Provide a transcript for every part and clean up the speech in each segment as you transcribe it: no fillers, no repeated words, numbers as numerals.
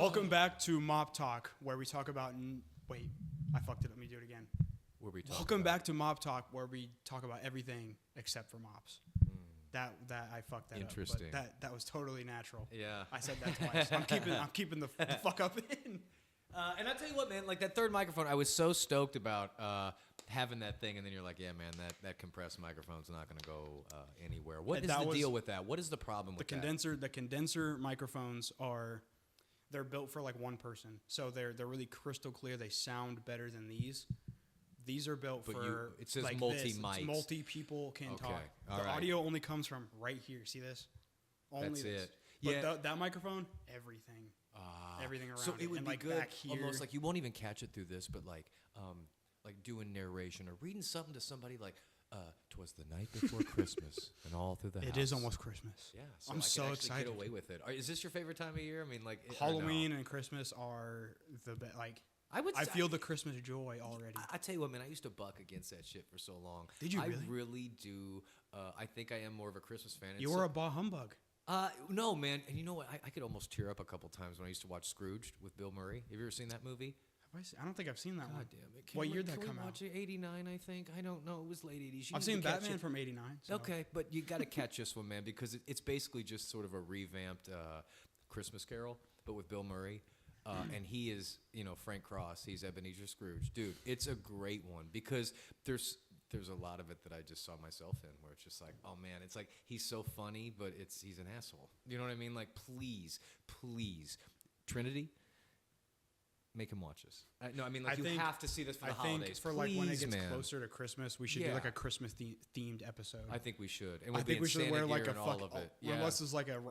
Welcome back to Mop Talk, where we talk about. Wait, I fucked it. Let me do it again. Welcome back to Mop Talk, where we talk about everything except for mops. That I fucked that Interesting. up. But that was totally natural. Yeah. I said that twice. I'm keeping the fuck up in. And I tell you what, man, like that third microphone, I was so stoked about having that thing, and then you're like, yeah, man, that compressed microphone's not going to go anywhere. What is the deal with that? What is the problem with that? The condenser microphones they're built for like one person, so they're really crystal clear. They sound better than these. These are built for it says like multi-mics. Multi people can talk. All the right. audio only comes from right here. See this? Only That's this. it. But Yeah. that microphone, everything. Everything around so it would and be like good, back here. almost like you won't even catch it through this, but like doing narration or reading something to somebody like, "'Twas the night before Christmas, and all through the house." It is almost Christmas. Yeah, I'm so excited. Get away with it. Is this your favorite time of year? I mean, like Halloween and Christmas are the best. Like I feel the Christmas joy already. I tell you what, man, I used to buck against that shit for so long. Did you really? I really do. I think I am more of a Christmas fan. You were a bah humbug. No, man. And you know what? I could almost tear up a couple times when I used to watch Scrooged with Bill Murray. Have you ever seen that movie? I don't think I've seen that one. God damn it. What year did that come out? Watch it? 89, I think. I don't know. It was late 80s. I've seen Batman from 89. So. Okay, but you got to catch this one, man, because it's basically just sort of a revamped Christmas Carol, but with Bill Murray. And he is, Frank Cross. He's Ebenezer Scrooge. Dude, it's a great one because there's a lot of it that I just saw myself in where it's just like, oh, man, it's like he's so funny, but he's an asshole. You know what I mean? Like, please, Trinity, make him watch this. No, I mean, like, you have to see this for the holidays. I think for please, like when it gets man. closer to Christmas, we should do like a Christmas themed episode. I think we should. And I think we should wear like a all of it. Yeah. Unless it's like a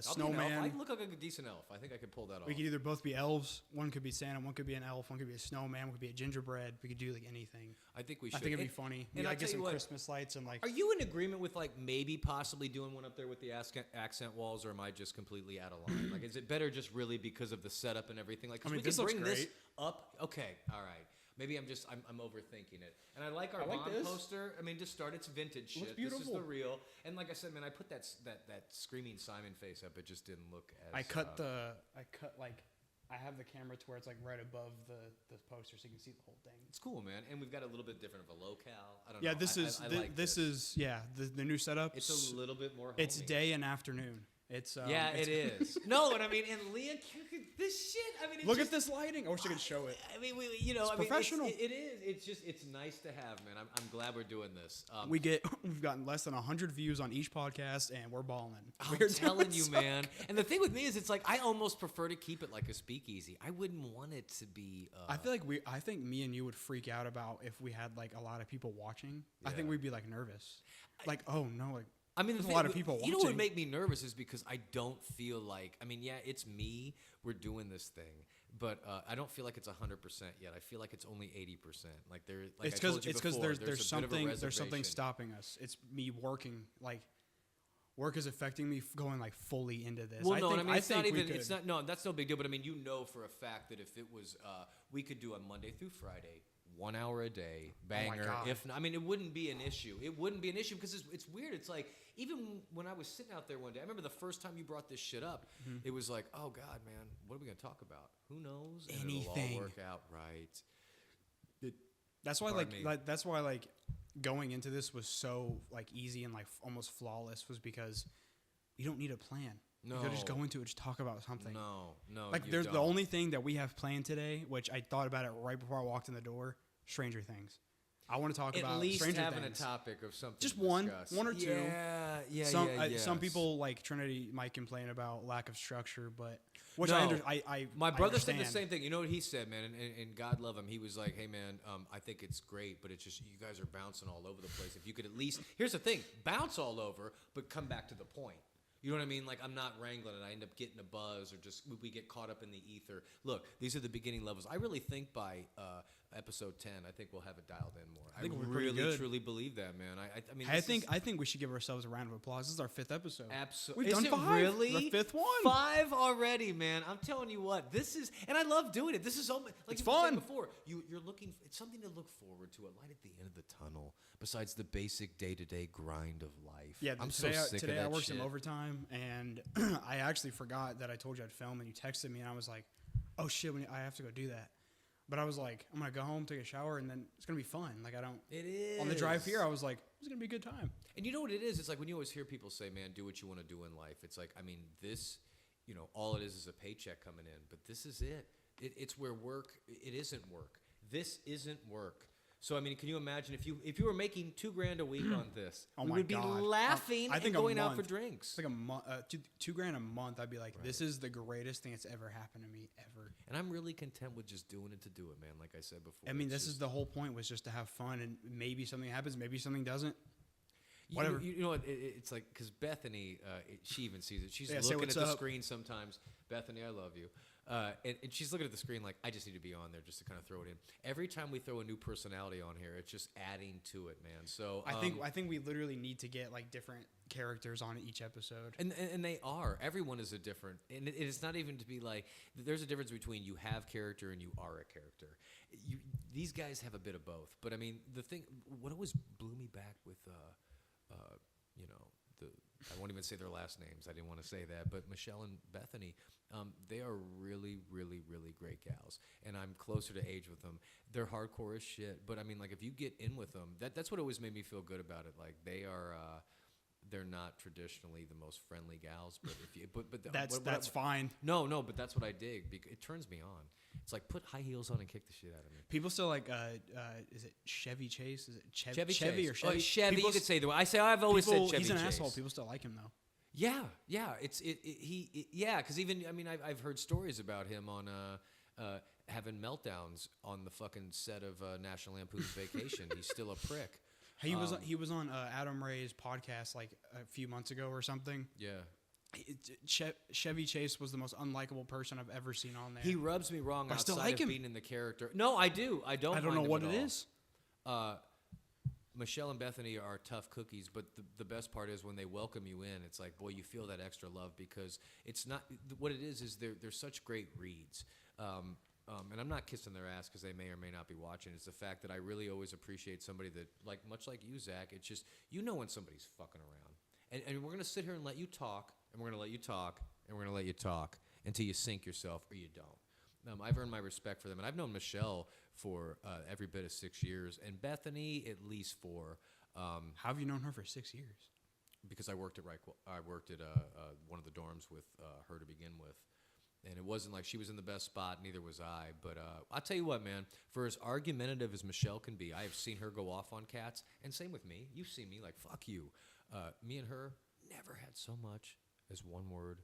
snowman. I look like a decent elf. I think I could pull that off. We could either both be elves. One could be Santa. One could be an elf. One could be a snowman. One could be a gingerbread. We could do like anything. I think we should. I think it'd be funny. And I get some Christmas lights and like. Are you in agreement with like maybe possibly doing one up there with the accent walls, or am I just completely out of line? Like, is it better just really because of the setup and everything? Like, we this can looks bring great. this up. Okay, all right. Maybe I'm overthinking it. And I like our Bond poster. I mean, just start. It's vintage shit. Looks beautiful. This is the real. And like I said, man, I put that screaming Simon face up. It just didn't look as. I have the camera to where it's like right above the poster, so you can see the whole thing. It's cool, man. And we've got a little bit different of a locale. I don't know. Yeah, this is the new setup. It's a little bit more. It's day and afternoon. It's it is. No, and I mean, and Leah, this shit. I mean, look at this lighting. I wish I could show it. I mean, it's professional. It is. It's nice to have, man. I'm glad we're doing this. We've gotten less than 100 views on each podcast, and we're balling. I'm telling you, man. And the thing with me is, it's like I almost prefer to keep it like a speakeasy. I wouldn't want it to be. I think me and you would freak out about if we had like a lot of people watching. Yeah. I think we'd be like nervous. Like, oh no, like. I mean, there's a lot of people watching. You know what would make me nervous is because I don't feel like. I mean, yeah, it's me. We're doing this thing, but I don't feel like it's 100% yet. I feel like it's only 80%. Like it's because there's something stopping us. It's me working. Like work is affecting me going like fully into this. Well, it's not even. It's not. No, that's no big deal. But I mean, for a fact that if it was, we could do a Monday through Friday. 1 hour a day, banger. If not, I mean, it wouldn't be an issue. It wouldn't be an issue because it's weird. It's like even when I was sitting out there one day, I remember the first time you brought this shit up. Mm-hmm. It was like, oh God, man, what are we gonna talk about? Who knows? And anything. It'll all work out right. That's why going into this was so like easy and like almost flawless was because you don't need a plan. No. You gotta just go into it, just talk about something. No. Like there's the only thing that we have planned today, which I thought about it right before I walked in the door. Stranger Things. I want to talk about Stranger Things. At least having a topic of something. Just one or two. Yeah. Some people like Trinity might complain about lack of structure, but my brother said the same thing. You know what he said, man, and God love him. He was like, "Hey, man, I think it's great, but it's just you guys are bouncing all over the place. If you could at least here's the thing: bounce all over, but come back to the point." You know what I mean? Like, I'm not wrangling it. I end up getting a buzz or just we get caught up in the ether. Look, these are the beginning levels. I really think by episode 10, I think we'll have it dialed in more. I think we're really, pretty good. truly believe that, man. I mean, I think we should give ourselves a round of applause. This is our 5th episode. Absolutely. We've done 5. Really? The 5th one. 5 already, man. I'm telling you what. This is, and I love doing it. This is so, like it's you were saying fun. before. You're looking. It's something to look forward to. A light at the end of the tunnel. Besides the basic day-to-day grind of life. Yeah, I'm today, so sick today of that I worked shit. some overtime, and I actually forgot that I told you I'd film, and you texted me, and I was like, "Oh shit, I have to go do that." But I was like, "I'm gonna go home, take a shower, and then it's gonna be fun." Like I don't. It is. On the drive here, I was like, "It's gonna be a good time." And you know what it is? It's like when you always hear people say, "Man, do what you want to do in life." It's like, I mean, this, all it is a paycheck coming in, but this is it. It's where work. It isn't work. This isn't work. So I mean, can you imagine if you were making $2,000 a week on this? Oh we my would be God. laughing I think and going a out month. for drinks. It's like a month, $2,000 a month. I'd be like, "This is the greatest thing that's ever happened to me ever." And I'm really content with just doing it to do it, man. Like I said before. I mean, it's this is the whole point, was just to have fun, and maybe something happens, maybe something doesn't. You- Whatever. You know what? It's like, because Bethany, she even sees it. She's Yeah, say looking at what's the up. screen sometimes. Bethany, I love you. And she's looking at the screen like, I just need to be on there just to kind of throw it in. Every time we throw a new personality on here, it's just adding to it, man. So I think we literally need to get like different characters on each episode. And they are. Everyone is a different. And it's not even to be like, there's a difference between you have character and you are a character. These guys have a bit of both. But I mean, what always blew me back with, I won't even say their last names. I didn't want to say that. But Michelle and Bethany, they are really, really, really great gals. And I'm closer to age with them. They're hardcore as shit. But I mean, like, if you get in with them, that's what always made me feel good about it. Like, they are, they're not traditionally the most friendly gals. But if you, but that's fine. No, but that's what I dig. Because it turns me on. It's like, put high heels on and kick the shit out of me. People still like, is it Chevy Chase? Is it Chevy Chevy or Chase. Chevy? Oh, Chevy. People You could say the way. I've always said Chevy He's an Chase. asshole. People still like him though. Yeah. Because even I've heard stories about him on having meltdowns on the fucking set of National Lampoon's Vacation. He's still a prick. He was on Adam Ray's podcast like a few months ago or something. Yeah. Chevy Chase was the most unlikable person I've ever seen on there. He rubs me wrong outside still like of him. being in the character. No, I do. I don't know mind what him it at all. is. Michelle and Bethany are tough cookies, but the best part is when they welcome you in, it's like, boy, you feel that extra love, because it's not what it is they're such great reads. And I'm not kissing their ass because they may or may not be watching. It's the fact that I really always appreciate somebody that, like, much like you, Zach, it's just, when somebody's fucking around. And we're going to sit here and let you talk, and we're going to let you talk, and we're going to let you talk until you sink yourself or you don't. I've earned my respect for them, and I've known Michelle for every bit of 6 years, and Bethany at least 4. How have you known her for 6 years? Because I worked at one of the dorms with her to begin with, and it wasn't like she was in the best spot. Neither was I. But I'll tell you what, man. For as argumentative as Michelle can be, I have seen her go off on cats, and same with me. You've seen me like, fuck you. Me and her never had so much as one word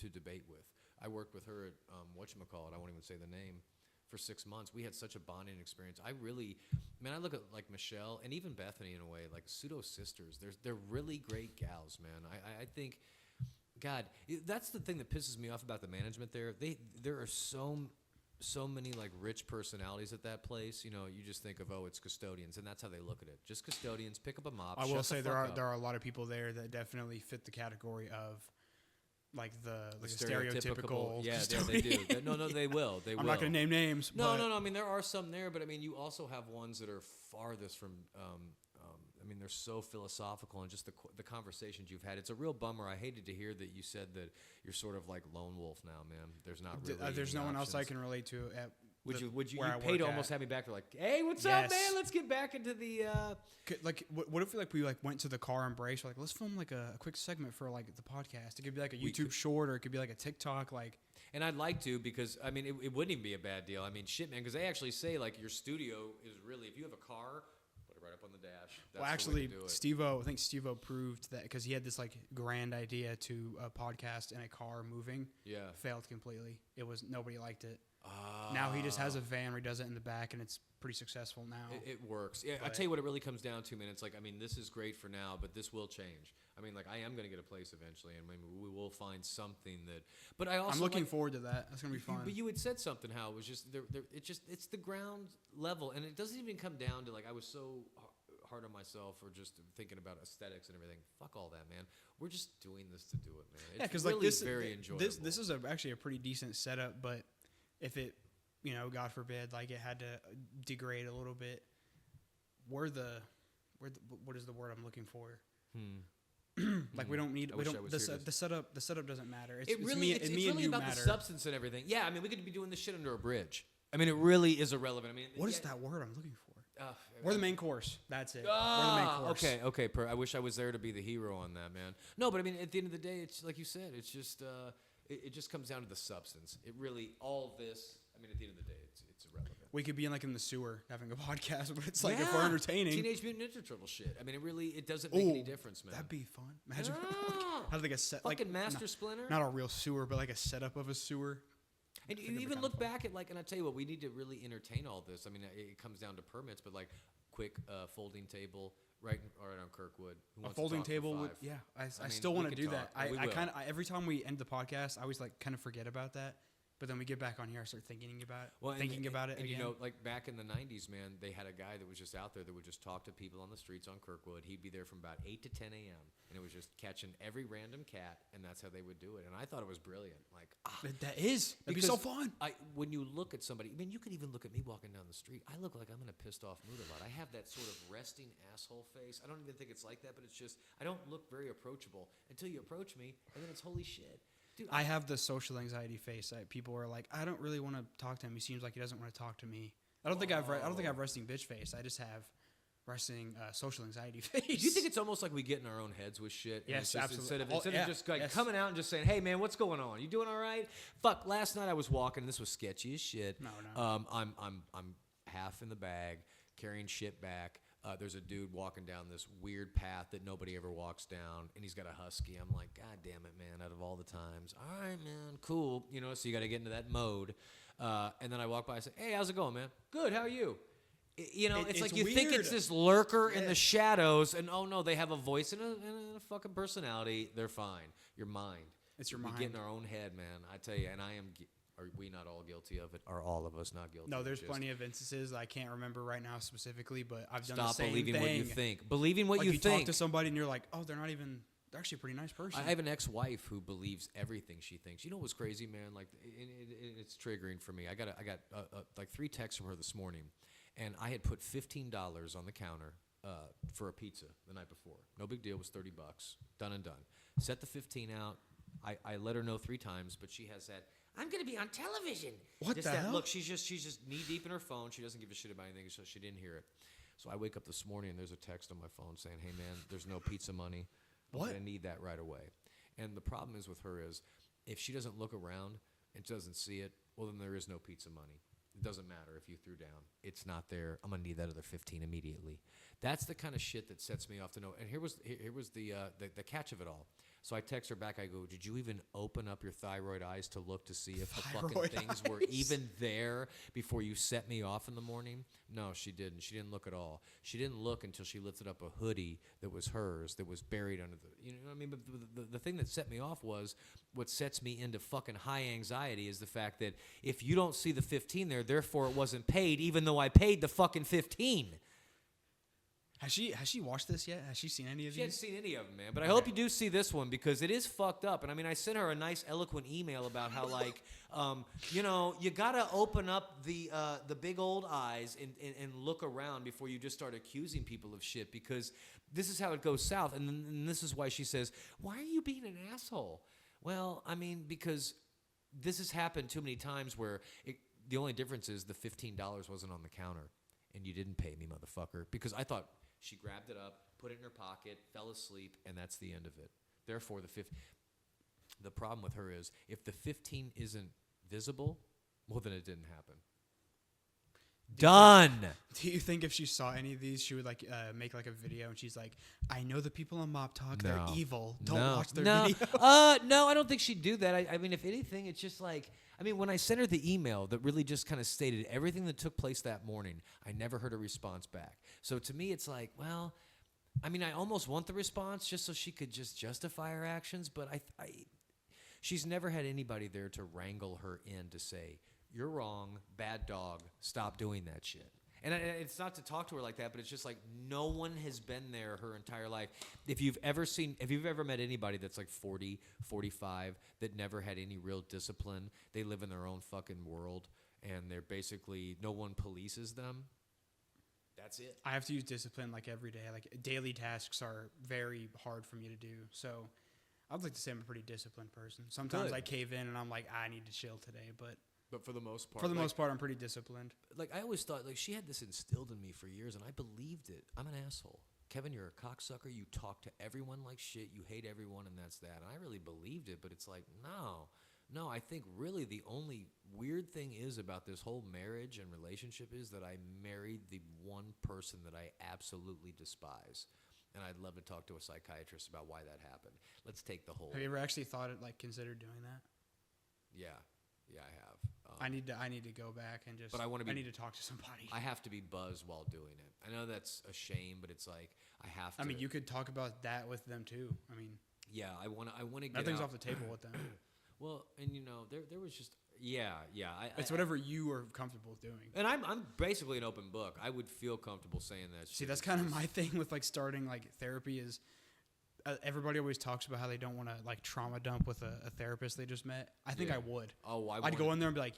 to debate with. I worked with her at whatchamacallit, I won't even say the name, for 6 months. We had such a bonding experience. I look at like Michelle and even Bethany in a way, like pseudo sisters. They're really great gals, man. I think, God, that's the thing that pisses me off about the management there. There are so many like rich personalities at that place. You just think of, it's custodians, and that's how they look at it. Just custodians, pick up a mop. I will say there up. are a lot of people there that definitely fit the category of like the stereotypical. Yeah, custodian. they do. No, they will. They will. I'm not going to name names. No. I mean, there are some there, but I mean, you also have ones that are farthest from. I mean, they're so philosophical, and just the conversations you've had. It's a real bummer. I hated to hear that you said that you're sort of like lone wolf now, man. There's not really. There's no any one else I options. can relate to. Would you where I pay work to at. almost have me back? They're like, hey, what's up, Yes. man? Let's get back into the. Like, what if we went to the car and Brace? Like, let's film like a quick segment for like the podcast. It could be like a YouTube short, or it could be like a TikTok. Like, and I'd like to, because I mean, it wouldn't even be a bad deal. I mean, shit, man, because they actually say like your studio is really, if you have a car, put it right up on the dash. That's well, the actually, way to do it. Steve-O, I think Steve-O proved that, because he had this like grand idea to a podcast in a car moving. Yeah. Failed completely. Nobody liked it. Now he just has a van where he does it in the back, and it's pretty successful now. It works. Yeah, I'll tell you what it really comes down to, man. It's like, I mean, this is great for now, but this will change. I mean, like, I am gonna get a place eventually, and maybe we will find something that. But I also I'm looking forward to that. That's gonna be fun. But you had said something how it was just it's the ground level, and it doesn't even come down to like I was so hard on myself for just thinking about aesthetics and everything. Fuck all that, man. We're just doing this to do it, man. It's because really like this, very enjoyable. This is actually a pretty decent setup, but if it, God forbid, like it had to degrade a little bit, what is the word I'm looking for? Like we don't need the setup doesn't matter. It's really and about matter. the substance and everything. Yeah, I mean we could be doing this shit under a bridge. I mean it really is irrelevant. I mean what is that word I'm looking for? We're the main course. That's it. We're the main course. Okay. I wish I was there to be the hero on that, man. No, but I mean at the end of the day, it's like you said. It's just it just comes down to the substance. It really all this. I mean at the end of the day, it's irrelevant. We could be in the sewer having a podcast, but it's like if we're entertaining. Teenage Mutant Ninja Turtle shit. I mean, it doesn't make any difference, man. That'd be fun. Imagine have like a set, fucking Master Splinter. Not a real sewer, but like a setup of a sewer. And you even look back at like, and I tell you what, we need to really entertain all this. I mean, it comes down to permits, but like quick folding table right on Kirkwood. A folding table would, I still want to do that. I kind of every time we end the podcast, I always like kind of forget about that. But then we get back on here, I start thinking about it again. You know, like back in the 90s, man, they had a guy that was just out there that would just talk to people on the streets on Kirkwood. He'd be there from about 8 to 10 a.m. And it was just catching every random cat, and that's how they would do it. And I thought it was brilliant. Like, that'd be so fun. When you look at somebody, I mean, you could even look at me walking down the street. I look like I'm in a pissed off mood a lot. I have that sort of resting asshole face. I don't even think it's like that, but it's just, I don't look very approachable until you approach me, and then it's holy shit. Dude, I have the social anxiety face. People are like, I don't really want to talk to him. He seems like he doesn't want to talk to me. I don't think I have resting bitch face. I just have resting social anxiety face. Do you think it's almost like we get in our own heads with shit? Yes, absolutely. Instead of just like coming out and just saying, "Hey, man, what's going on? You doing all right?" Fuck. Last night I was walking. This was sketchy as shit. No. I'm half in the bag, carrying shit back. There's a dude walking down this weird path that nobody ever walks down, and he's got a husky. I'm like, God damn it, man, out of all the times. All right, man, cool. So you got to get into that mode. And then I walk by and say, hey, how's it going, man? Good, how are you? It's like you weird. Think it's this lurker in the shadows, and oh, no, they have a voice and a fucking personality. They're fine. Your mind. It's your mind. We get in our own head, man. I tell you, and I am... Are we not all guilty of it? Are all of us not guilty? No, there's plenty of instances I can't remember right now specifically, but I've done the same thing. Stop believing what you think. Believing what like you think. You talk to somebody and you're like, oh, they're actually a pretty nice person. I have an ex-wife who believes everything she thinks. You know what's crazy, man? Like, it's triggering for me. I got like 3 texts from her this morning, and I had put $15 on the counter for a pizza the night before. No big deal. It was $30. Done and done. Set the 15 out. I let her know 3 times, but she has that. I'm going to be on television. What just the hell? Look, she's just knee deep in her phone. She doesn't give a shit about anything, so she didn't hear it. So I wake up this morning, and there's a text on my phone saying, hey, man, there's no pizza money. I'm going to need that right away. And the problem is with her is if she doesn't look around and doesn't see it, well, then there is no pizza money. It doesn't matter if you threw down. It's not there. I'm going to need that other 15 immediately. That's the kind of shit that sets me off to know. And here was the catch of it all. So I text her back. I go, did you even open up your thyroid eyes to look to see if the fucking things were even there before you set me off in the morning? No, she didn't. She didn't look at all. She didn't look until she lifted up a hoodie that was hers, that was buried under the, you know what I mean? But the thing that set me off was what sets me into fucking high anxiety is the fact that if you don't see the 15 there, therefore it wasn't paid, even though I paid the fucking 15. Has she watched this yet? Has she seen any of these? She hasn't seen any of them, man. But I hope you do see this one because it is fucked up. And I mean, I sent her a nice, eloquent email about how, like, you gotta open up the big old eyes and look around before you just start accusing people of shit because this is how it goes south. And this is why she says, "Why are you being an asshole?" Well, I mean, because this has happened too many times where the only difference is the $15 wasn't on the counter and you didn't pay me, motherfucker, because I thought. She grabbed it up, put it in her pocket, fell asleep, and that's the end of it. Therefore, the problem with her is if the 15 isn't visible, well, then it didn't happen. Done. Do you think if she saw any of these, she would like make like a video and she's like, I know the people on Mop Talk, they're evil. Don't watch their video. No, I don't think she'd do that. I mean, if anything, it's just like, I mean, when I sent her the email that really just kind of stated everything that took place that morning, I never heard a response back. So to me, it's like, well, I mean, I almost want the response just so she could just justify her actions, but she's never had anybody there to wrangle her in to say, you're wrong, bad dog, stop doing that shit. And it's not to talk to her like that, but it's just like no one has been there her entire life. If you've ever met anybody that's like 40, 45 that never had any real discipline, they live in their own fucking world, and they're basically, no one polices them. That's it. I have to use discipline like every day. Like daily tasks are very hard for me to do. So I would like to say I'm a pretty disciplined person. Sometimes I cave in and I'm like, I need to chill today, but for the most part, I'm pretty disciplined. Like I always thought, like she had this instilled in me for years, and I believed it. I'm an asshole, Kevin. You're a cocksucker. You talk to everyone like shit. You hate everyone, and that's that. And I really believed it, but it's like no. I think really the only weird thing is about this whole marriage and relationship is that I married the one person that I absolutely despise. And I'd love to talk to a psychiatrist about why that happened. Let's take the whole. Have you ever actually considered doing that? Yeah, I have. I need to go back and just. But I need to talk to somebody. I have to be buzzed while doing it. I know that's a shame, but it's like I have to. I mean, you could talk about that with them too. I mean. Yeah, I want to get. Nothing's off the table with them. Well, and there was just yeah. It's whatever you are comfortable doing. And I'm basically an open book. I would feel comfortable saying that. See, that's kind of my thing with like starting like therapy is. Everybody always talks about how they don't want to like trauma dump with a therapist they just met. I think I would. Oh, I'd go in there and be like,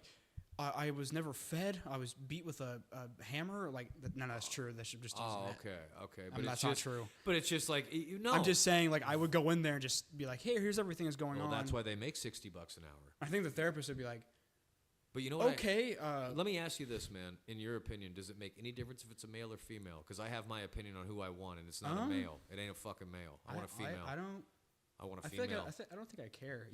I was never fed. I was beat with a hammer. Like, no, that's true. That should just. Oh, okay. But that's not true. But it's just like I'm just saying, like, I would go in there and just be like, hey, here's everything that's going on. That's why they make $60 an hour. I think the therapist would be like, but you know what? Okay. Let me ask you this, man. In your opinion, does it make any difference if it's a male or female? Because I have my opinion on who I want, and it's not a male. It ain't a fucking male. I want a female. I want a female. I don't think I care.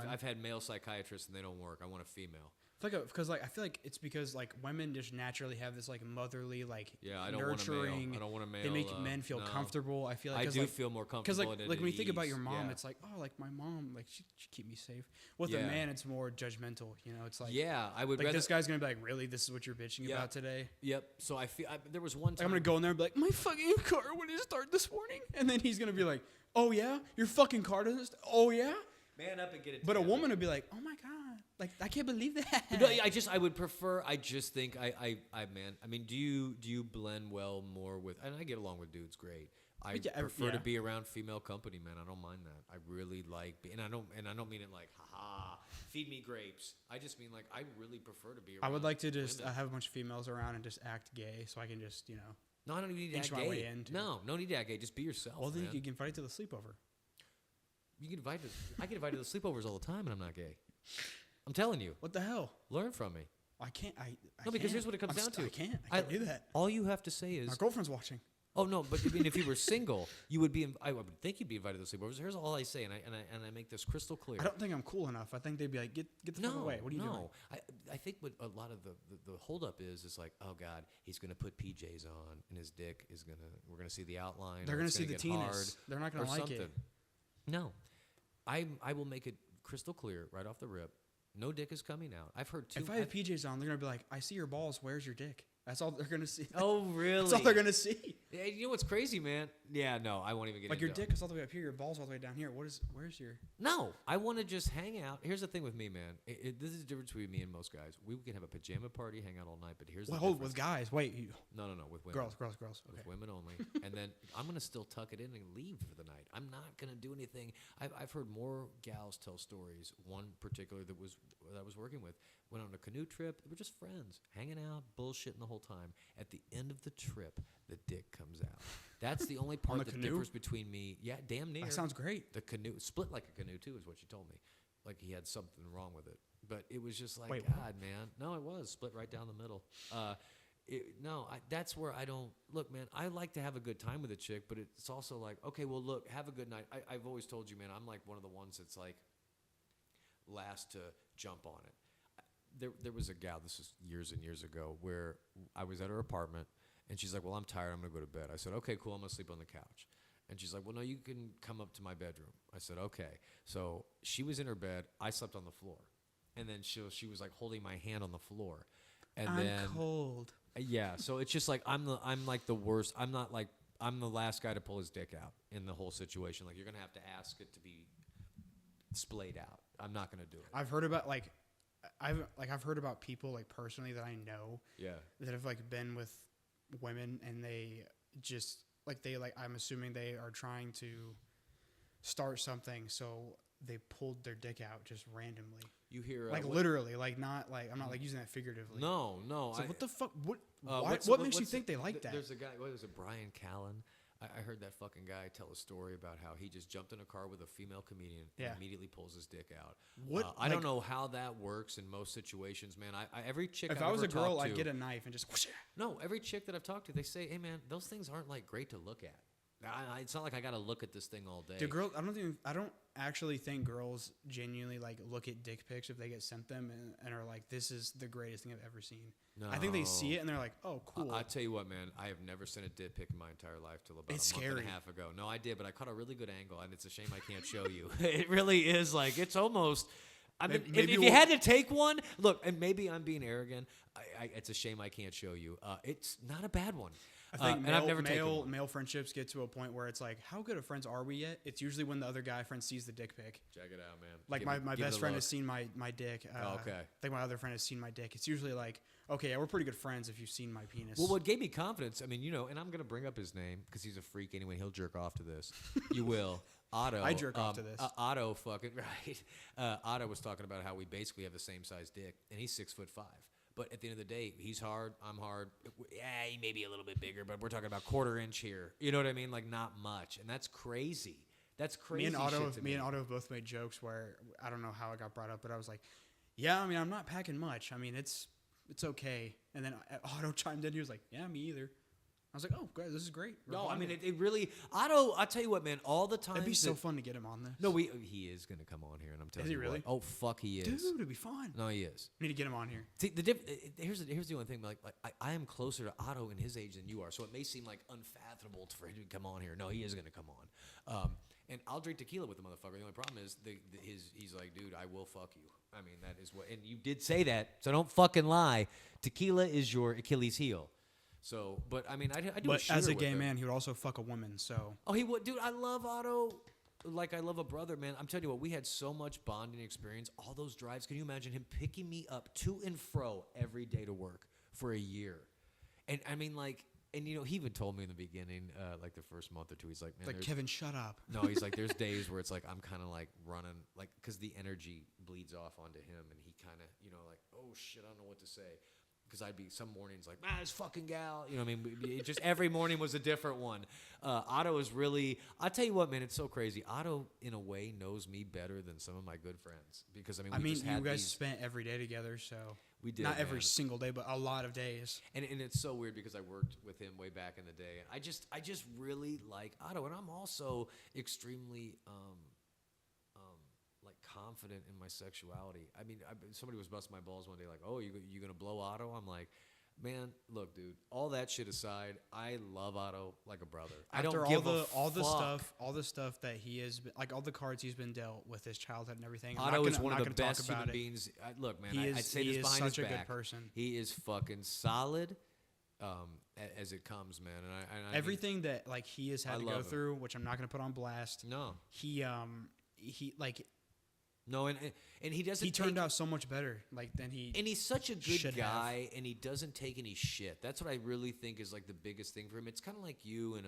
I've had male psychiatrists and they don't work. I want a female. Because I feel like it's because like women just naturally have this like motherly like nurturing. I don't want a male. They make men feel comfortable. I feel like I do feel more comfortable. Because like when you think about your mom, it's like like my mom like she keep me safe. With a man, it's more judgmental. You know, it's like I would like this guy's gonna be like, really, this is what you're bitching about today. Yep. So I feel there was one time I'm gonna go in there and be like, my fucking car wouldn't start this morning, and then he's gonna be like, oh yeah, your fucking car doesn't. Oh yeah. Man up and get it. But a woman would be like, oh my god, like I can't believe that. No, I would prefer. I just think man. I mean, do you blend well more with? And I get along with dudes great. I prefer to be around female company, man. I don't mind that. I really like, and I don't mean it like, haha, feed me grapes. I just mean like, I really prefer to be around. I would like to just have a bunch of females around and just act gay, so I can just No, I don't need to act gay. No need to act gay. Just be yourself. Well, then you can invite to the sleepover. I get invited to the sleepovers all the time, and I'm not gay. I'm telling you. What the hell? Learn from me. I can't. Because here's what it comes down to. I can't do that. All you have to say is my girlfriend's watching. Oh no, but I mean, if you were single, you would be. I would think you'd be invited to sleepovers. Here's all I say, and I make this crystal clear. I don't think I'm cool enough. I think they'd be like, get the fuck away. What are you doing? I think what a lot of the holdup is like, oh god, he's gonna put PJs on, and his dick is we're gonna see the outline. They're gonna see the teenies. They're not gonna like it. No, I will make it crystal clear right off the rip. No dick is coming out. I've heard If I have PJs on, they're gonna be like, I see your balls. Where's your dick? That's all they're gonna see. Oh, really? That's all they're gonna see. Yeah, you know what's crazy, man? Yeah, no, I won't even get like your dick is all the way up here, your balls all the way down here. Where's your? No, I want to just hang out. Here's the thing with me, man. This is the difference between me and most guys. We can have a pajama party, hang out all night, but here's the difference. With guys. Wait. No, with women. Girls. Okay. With women only. And then I'm gonna still tuck it in and leave for the night. I'm not gonna do anything. I've heard more gals tell stories. One particular that I was working with went on a canoe trip. They were just friends, hanging out, bullshitting the whole time. At the end of the trip, the dick comes out. That's the only part that differs between me. Yeah, damn near. That sounds great. The canoe split like a canoe too, is what she told me. Like he had something wrong with it, but it was just like, Wait, God, what? man. No, it was split right down the middle. That's where I don't look, man. I like to have a good time with a chick, but it's also like, okay, well, look, have a good night. I've always told you, man, I'm like one of the ones that's like last to jump on it. There was a gal, this was years and years ago, where I was at her apartment, and she's like, well, I'm tired, I'm going to go to bed. I said, okay, cool, I'm going to sleep on the couch. And she's like, well, no, you can come up to my bedroom. I said, okay. So she was in her bed, I slept on the floor. And then she was like holding my hand on the floor. And I'm cold. Yeah, so it's just like I'm like the worst. I'm not like I'm the last guy to pull his dick out in the whole situation. Like, you're gonna have to ask it to be splayed out. I'm not gonna do it. I've heard about I've heard about people like personally that I know that have like been with women and they just I'm assuming they are trying to start something, so they pulled their dick out just randomly. You hear like literally, like not like I'm not like using that figuratively. No. So what the fuck? What makes you think they like that? There's a guy. What was it? Brian Callen. I heard that fucking guy tell a story about how he just jumped in a car with a female comedian and immediately pulls his dick out. What? I don't know how that works in most situations, man. Every chick. If I was a girl, I'd get a knife and just. Whoosh. No, every chick that I've talked to, they say, "Hey, man, those things aren't like great to look at. It's not like I got to look at this thing all day." Do girls? I don't actually think girls genuinely like look at dick pics if they get sent them and are like, "This is the greatest thing I've ever seen." No. I think they see it and they're like, "Oh, cool." I tell you what, man, I have never sent a dick pic in my entire life till about a month and a half ago. No, I did, but I caught a really good angle, and it's a shame I can't show you. It really is like it's almost. I mean, maybe if you had to take one, look, and maybe I'm being arrogant. It's a shame I can't show you. It's not a bad one. I think male friendships get to a point where it's like, how good of friends are we yet? It's usually when the other guy friend sees the dick pic. Check it out, man. Like my best friend has seen my dick. Okay. I think my other friend has seen my dick. It's usually like, okay, yeah, we're pretty good friends if you've seen my penis. Well, what gave me confidence, I mean, and I'm going to bring up his name because he's a freak anyway. He'll jerk off to this. You will. Otto. I jerk off to this. Otto fucking, right. Otto was talking about how we basically have the same size dick, and he's 6'5". But at the end of the day, he's hard, I'm hard. Yeah, he may be a little bit bigger, but we're talking about 1/4 inch here. You know what I mean? Like, not much. And that's crazy. That's crazy. Me and Otto both made jokes where I don't know how it got brought up, but I was like, yeah, I mean, I'm not packing much. I mean, it's okay. And then Otto chimed in. He was like, yeah, me either. I was like, oh, guys, this is great. No, I mean, it really, Otto, I'll tell you what, man, all the time. It'd be so fun to get him on this. No, he is going to come on here, and I'm telling you. Is he really? What. Oh, fuck, he is. Dude, it'd be fun. No, he is. We need to get him on here. See, here's the only thing, like I am closer to Otto in his age than you are, so it may seem like unfathomable for him to come on here. No, he is going to come on. And I'll drink tequila with the motherfucker. The only problem is he's like, dude, I will fuck you. I mean, that is what, and you did say that, so don't fucking lie. Tequila is your Achilles heel. So, but I mean, I do. But as a gay man, he would also fuck a woman. So. Oh, he would, dude. I love Otto, like I love a brother, man. I'm telling you what, we had so much bonding experience. All those drives. Can you imagine him picking me up to and fro every day to work for a year? And I mean, like, and he even told me in the beginning, like the first month or two, he's like, man, like Kevin, shut up. No, he's like, there's days where it's like I'm kind of like running, like, because the energy bleeds off onto him, and he kind of, like, oh shit, I don't know what to say. Because I'd be some mornings like, this fucking gal. You know what I mean? Just every morning was a different one. Otto is really, I'll tell you what, man, it's so crazy. Otto, in a way, knows me better than some of my good friends. Because, you guys spent every day together, so. We did. Not every single day, but a lot of days. And it's so weird because I worked with him way back in the day. And I just really like Otto. And I'm also extremely, confident in my sexuality. I mean, somebody was busting my balls one day like, oh, you gonna blow Otto? I'm like, man, look, dude, all that shit aside, I love Otto like a brother. I don't give a fuck. all the stuff that he has, like all the cards he's been dealt with his childhood and everything. Otto is one of the best human beings. Look, man, I'd say this behind his back. He is such a good person. He is fucking solid as it comes, man. And everything that like he has had to go through, which I'm not gonna put on blast. No, he like. No, and he doesn't. He turned out so much better, than he. And he's such a good guy, and he doesn't take any shit. That's what I really think is like the biggest thing for him. It's kind of like you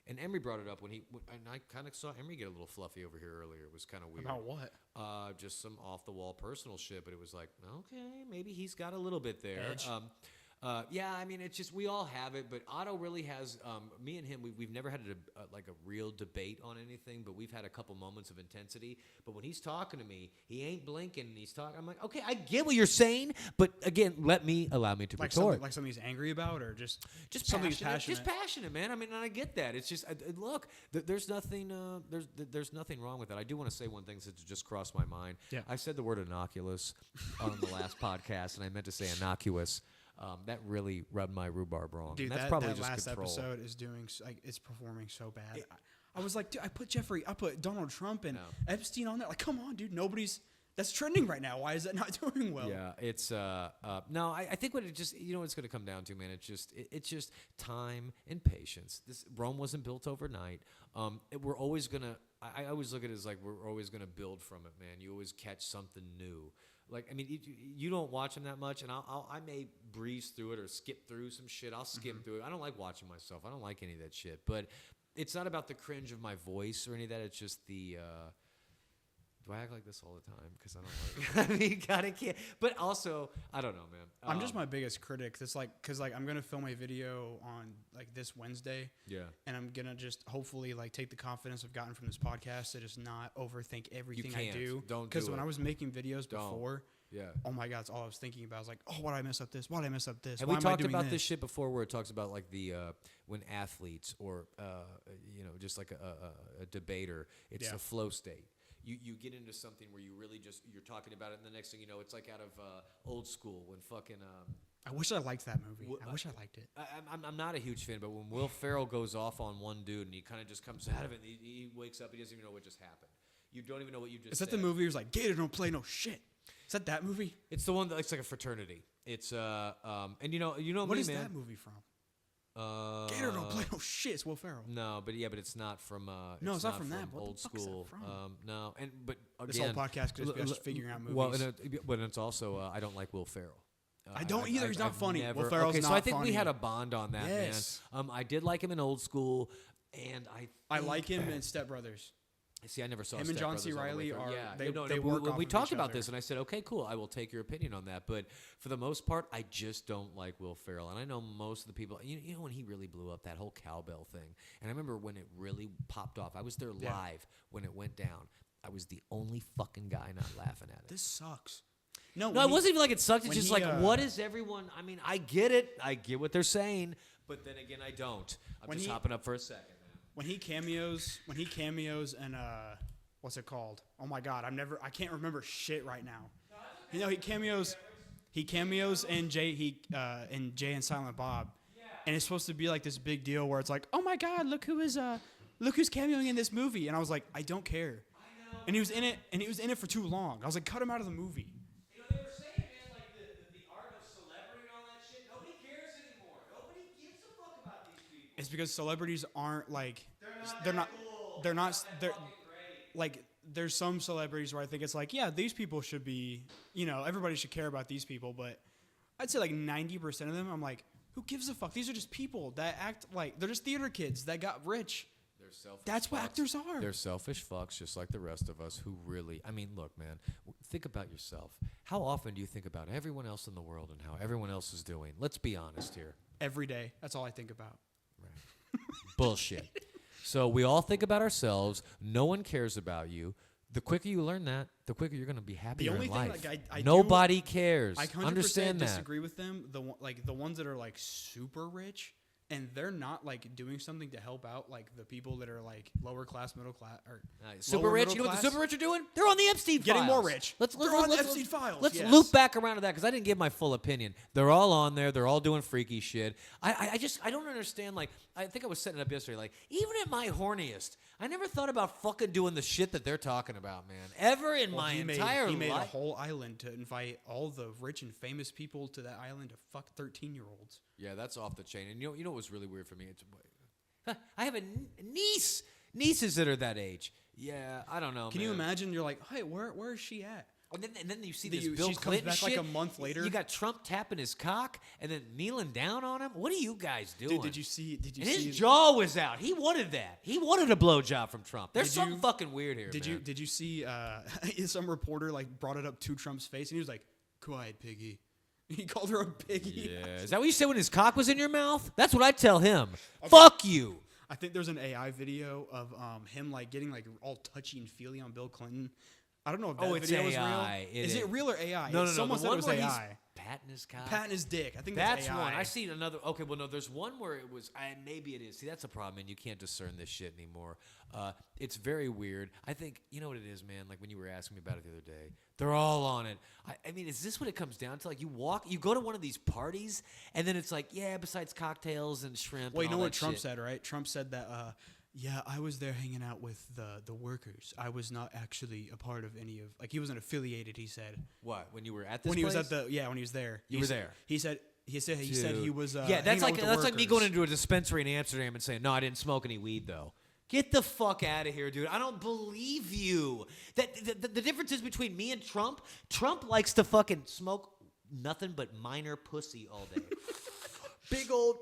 and Emery brought it up and I kind of saw Emery get a little fluffy over here earlier. It was kind of weird. About what? Just some off the wall personal shit, but it was like, okay, maybe he's got a little bit there. Edge. Yeah, I mean, it's just we all have it, but Otto really has. Me and him, we've never had a real debate on anything, but we've had a couple moments of intensity. But when he's talking to me, he ain't blinking, and he's talking. I'm like, okay, I get what you're saying, but again, allow me to retort. Like something he's angry about, or just something he's passionate. Just passionate, man. I mean, and I get that. It's just look, there's nothing. There's nothing wrong with that. I do want to say one thing since it just crossed my mind. Yeah. I said the word innocuous on the last podcast, and I meant to say innocuous. That really rubbed my rhubarb wrong. Dude, that's probably that just last control. episode is it's performing so bad. I was like, dude, I put Donald Trump and Epstein on there. Like, come on, dude, nobody's That's trending right now. Why is that not doing well? Yeah, it's no. I think what it just what it's going to come down to, man. It's just time and patience. This Rome wasn't built overnight. We're always gonna. I always look at it as like we're always gonna build from it, man. You always catch something new. Like I mean, you don't watch them that much, and I may breeze through it or skip through some shit. I'll skim through it. I don't like watching myself. I don't like any of that shit. But it's not about the cringe of my voice or any of that. It's just the. Do I act like this all the time? Because I don't like. I mean, God, I can't. But also, I don't know, man. I'm just my biggest critic. It's like, cause like I'm gonna film a video on like this Wednesday. Yeah. And I'm gonna just hopefully like take the confidence I've gotten from this podcast to just not overthink everything I do. Don't. Because when I was making videos before, yeah. Oh my God, it's all I was thinking about. I was like, oh, why did I mess up this? Why did I mess up this? And why we talked am I doing about this shit before, where it talks about like the when athletes or just like a debater, it's a flow state. You get into something where you really you're talking about it, and the next thing you know, it's like out of old school when fucking. I wish I liked that movie. I wish I liked it. I'm not a huge fan, but when Will Ferrell goes off on one dude and he kind of just comes out of it, and he wakes up, he doesn't even know what just happened. You don't even know what you just. Is that the movie? He was like, "Gator don't play no shit." Is that movie? It's the one that looks like a fraternity. It's and you know what me, is man. that movie from? Gator don't play no shit. It's Will Ferrell. No, but it's not from. No, it's not from that. What old the fuck school. is that from? No, but again, this whole podcast could just be us figuring out movies. Well, but it's also I don't like Will Ferrell. I don't either. He's not I've funny. Never, Will Ferrell's okay, not so I think funny. we had a bond on that, yes. man. I did like him in Old School, and I like him in Step Brothers. See, I never saw him Step and John C. Brothers all the way Reilly through. are they work off we of talked each about other. this, and I said, okay, cool, I will take your opinion on that. But for the most part, I just don't like Will Ferrell, and I know most of the people. You know when he really blew up, that whole cowbell thing, and I remember when it really popped off. I was there live when it went down. I was the only fucking guy not laughing at it. This sucks. No, it wasn't even like it sucked. It's just like, what is everyone? I mean, I get it. I get what they're saying, but then again, I don't. I'm just hopping up for a second. When he cameos, and what's it called? Oh my God, I can't remember shit right now. You know, he cameos in Jay and Silent Bob, and it's supposed to be like this big deal where it's like, oh my God, look who's cameoing in this movie, and I was like, I don't care. And he was in it for too long. I was like, cut him out of the movie. You know, they were saying, man, like the art of celebrity and all that shit. Nobody cares anymore. Nobody gives a fuck about these people. It's because celebrities aren't like like there's some celebrities where I think it's like, yeah, these people should be, everybody should care about these people, but I'd say like 90% of them, I'm like, who gives a fuck? These are just people that act like they're just theater kids that got rich. That's what actors are. They're selfish fucks just like the rest of us who really, I mean, look, man, think about yourself. How often do you think about everyone else in the world and how everyone else is doing? Let's be honest here. Every day. That's all I think about. Right. Bullshit. So we all think about ourselves. No one cares about you. The quicker you learn that, the quicker you're going to be happier in life. Nobody cares. I 100% understand that. disagree with them. The ones that are like super rich and they're not like doing something to help out like the people that are like lower class, middle class, or super rich. You know what the super rich are doing? They're on the Epstein files. Getting more rich. Let's on the Epstein files. Let's loop back around to that because I didn't give my full opinion. They're all on there. They're all doing freaky shit. I don't understand. Like I think I was setting it up yesterday. Like even at my horniest, I never thought about fucking doing the shit that they're talking about, man. Ever in my entire life. He made a whole island to invite all the rich and famous people to that island to fuck 13-year-olds. Yeah, that's off the chain. And you know what was really weird for me? I have a niece. Nieces that are that age. Yeah, I don't know. Can you imagine? You're like, hey, where is she at? And then you see this Bill Clinton comes back shit. Like a month later. You got Trump tapping his cock and then kneeling down on him. What are you guys doing? Dude, did you see? His jaw was out. He wanted that. He wanted a blowjob from Trump. There's something fucking weird here. Did you see? Some reporter like brought it up to Trump's face and he was like, "Quiet, piggy." He called her a piggy. Yeah. Is that what you said when his cock was in your mouth? That's what I tell him. Okay. Fuck you. I think there's an AI video of him like getting like all touchy and feely on Bill Clinton. I don't know if that video is real. Is it real or AI? No. Someone said it was AI. Patting his cock. Patting his dick. I think that's AI. one. I seen another. Okay, well, no, there's one where it was. Maybe it is. See, that's a problem, and you can't discern this shit anymore. It's very weird. I think you know what it is, man. Like when you were asking me about it the other day, they're all on it. I mean, is this what it comes down to? Like you go to one of these parties, and then it's like, yeah, besides cocktails and shrimp. Well, and you know all what that Trump shit. said, right? Trump said that yeah, I was there hanging out with the workers. I was not actually a part of any of, like, he wasn't affiliated, he said. What? When you were at this When place? he was at when he was there. You were there. He said he said he was yeah, that's hanging out like with the that's like me workers. going into a dispensary in Amsterdam and saying, "No, I didn't smoke any weed though." Get the fuck out of here, dude. I don't believe you. The difference is between me and Trump. Trump likes to fucking smoke nothing but minor pussy all day. Big old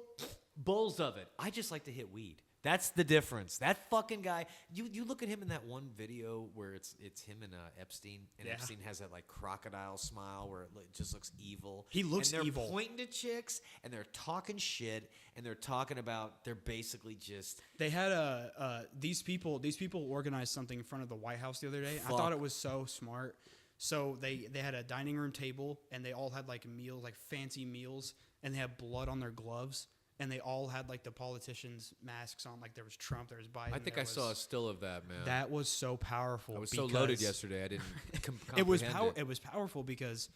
bowls of it. I just like to hit weed. That's the difference. That fucking guy. You look at him in that one video where it's him and Epstein, and Yeah. Epstein has that like crocodile smile where it just looks evil. He looks and they're evil. pointing to chicks and they're talking shit and they're talking about they're basically just They had these people organized something in front of the White House the other day. I Fuck. thought it was so smart. So they had a dining room table and they all had like meals, like fancy meals, and they had blood on their gloves. And they all had like the politicians' masks on. Like there was Trump, there was Biden. I think I saw a still of that, man. That was so powerful. I was so loaded yesterday. I didn't It was comprehend it was powerful because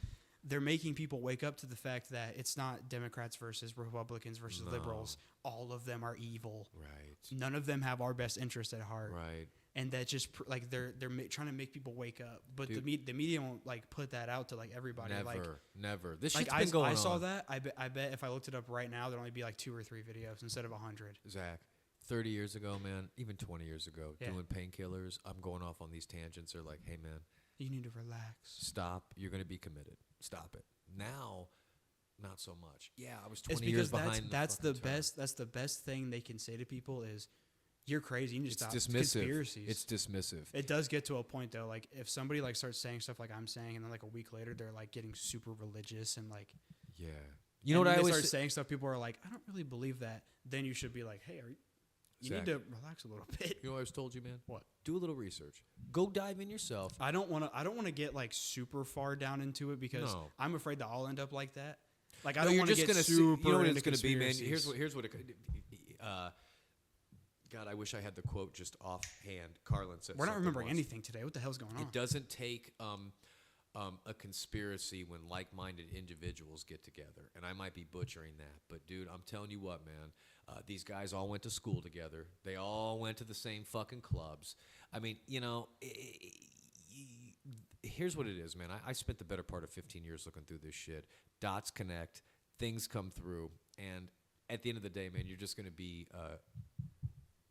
they're making people wake up to the fact that it's not Democrats versus Republicans versus liberals. All of them are evil. Right. None of them have our best interest at heart. Right. And that just like they're trying to make people wake up, but Dude. the media won't like put that out to like everybody. Never. This Like shit's been going on. I saw that. I bet if I looked it up right now, there'd only be like 2 or 3 videos instead of 100. Zach, 30 years ago, man, even 20 years ago, Yeah. doing painkillers, I'm going off on these tangents. They're like, hey, man, You need to relax. stop. You're going to be committed. Stop it. Now, not so much. Yeah, I was It's 20 years because behind. that's the fucking turn. best. That's the best thing they can say to people is, "You're crazy. You need to It's stop." dismissive. Conspiracies. It's dismissive. It does get to a point though. Like if somebody like starts saying stuff like I'm saying, and then like a week later they're like getting super religious and like. Yeah. You know what I they always start saying stuff. People are like, "I don't really believe that." Then you should be like, "Hey, you Zach. need to relax a little bit." You know what I always told you, man? What? Do a little research. Go dive in yourself. I don't want to get like super far down into it because No. I'm afraid that I'll end up like that. Like I No, don't you're want to just get gonna super. see, you know what into it's going to be, man. conspiracies. Here's what it could. God, I wish I had the quote just offhand. Carlin said. We're not something remembering once. anything today. What the hell's going on? It doesn't take a conspiracy when like-minded individuals get together, and I might be butchering that, but dude, I'm telling you what, man. These guys all went to school together. They all went to the same fucking clubs. I mean, you know, here's what it is, man. I spent the better part of 15 years looking through this shit. Dots connect, things come through, and at the end of the day, man, you're just going to be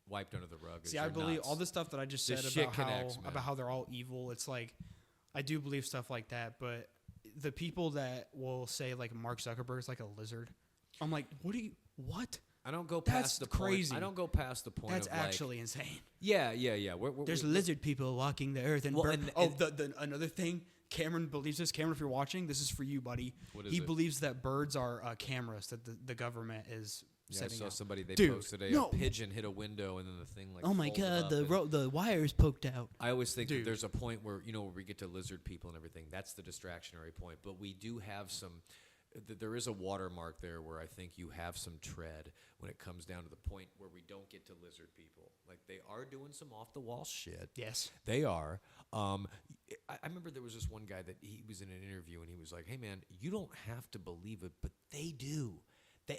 wiped under the rug. See, I believe all the stuff that I just said This shit about connects, man. about how they're all evil. It's like I do believe stuff like that, but the people that will say like Mark Zuckerberg's like a lizard, I'm like, what? I don't go That's past the crazy. point. I don't go past the point. That's of like, actually insane. Yeah. There's lizard people walking the earth, and, Well, another thing. Cameron believes this. Cameron, if you're watching, this is for you, buddy. What is he it? believes that birds are cameras that the government is Yeah, I setting saw up. somebody they Dude, posted a no. pigeon hit a window and then the thing like. Oh my folded god, up and- the wires poked out. I always think that Dude. there's a point where where we get to lizard people and everything. That's the distractionary point. But we do have some. There is a watermark there where I think you have some tread when it comes down to the point where we don't get to lizard people. Like they are doing some off the wall shit. Yes. They are. I remember there was this one guy that he was in an interview and he was like, "Hey man, you don't have to believe it, but they do.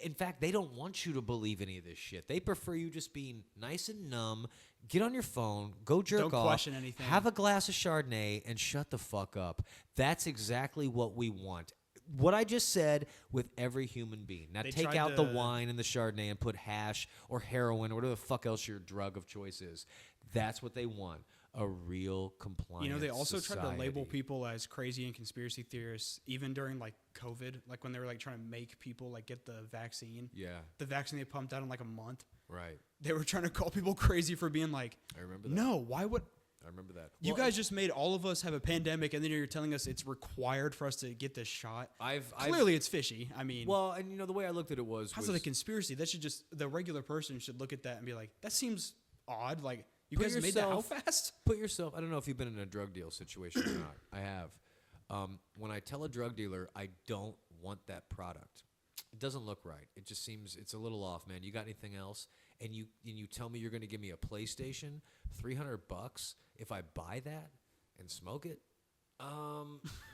In fact, they don't want you to believe any of this shit. They prefer you just being nice and numb, get on your phone, go jerk Don't off, question anything. have a glass of Chardonnay, and shut the fuck up. That's exactly what we want." What I just said with every human being. Now They take tried out the to- wine and the Chardonnay and put hash or heroin or whatever the fuck else your drug of choice is. That's what they want. A real compliant You know, they also tried to label society. people as crazy and conspiracy theorists, even during like COVID, like when they were like trying to make people like get the vaccine. Yeah, The vaccine they pumped out in like a month. right. They were trying to call people crazy for being like, I remember that. no, why would I remember that. you Well, guys just made all of us have a pandemic, and then you're telling us it's required for us to get this shot? Clearly, it's fishy. I mean, Well, and the way I looked at it was how's it a conspiracy? That should just the regular person should look at that and be like, that seems odd. Like you Put guys made that how yourself- fast? put yourself. I don't know if you've been in a drug deal situation or not. I have. When I tell a drug dealer I don't want that product, it doesn't look right. It just seems it's a little off, man. You got anything else? And you tell me you're going to give me a PlayStation, $300 if I buy that and smoke it.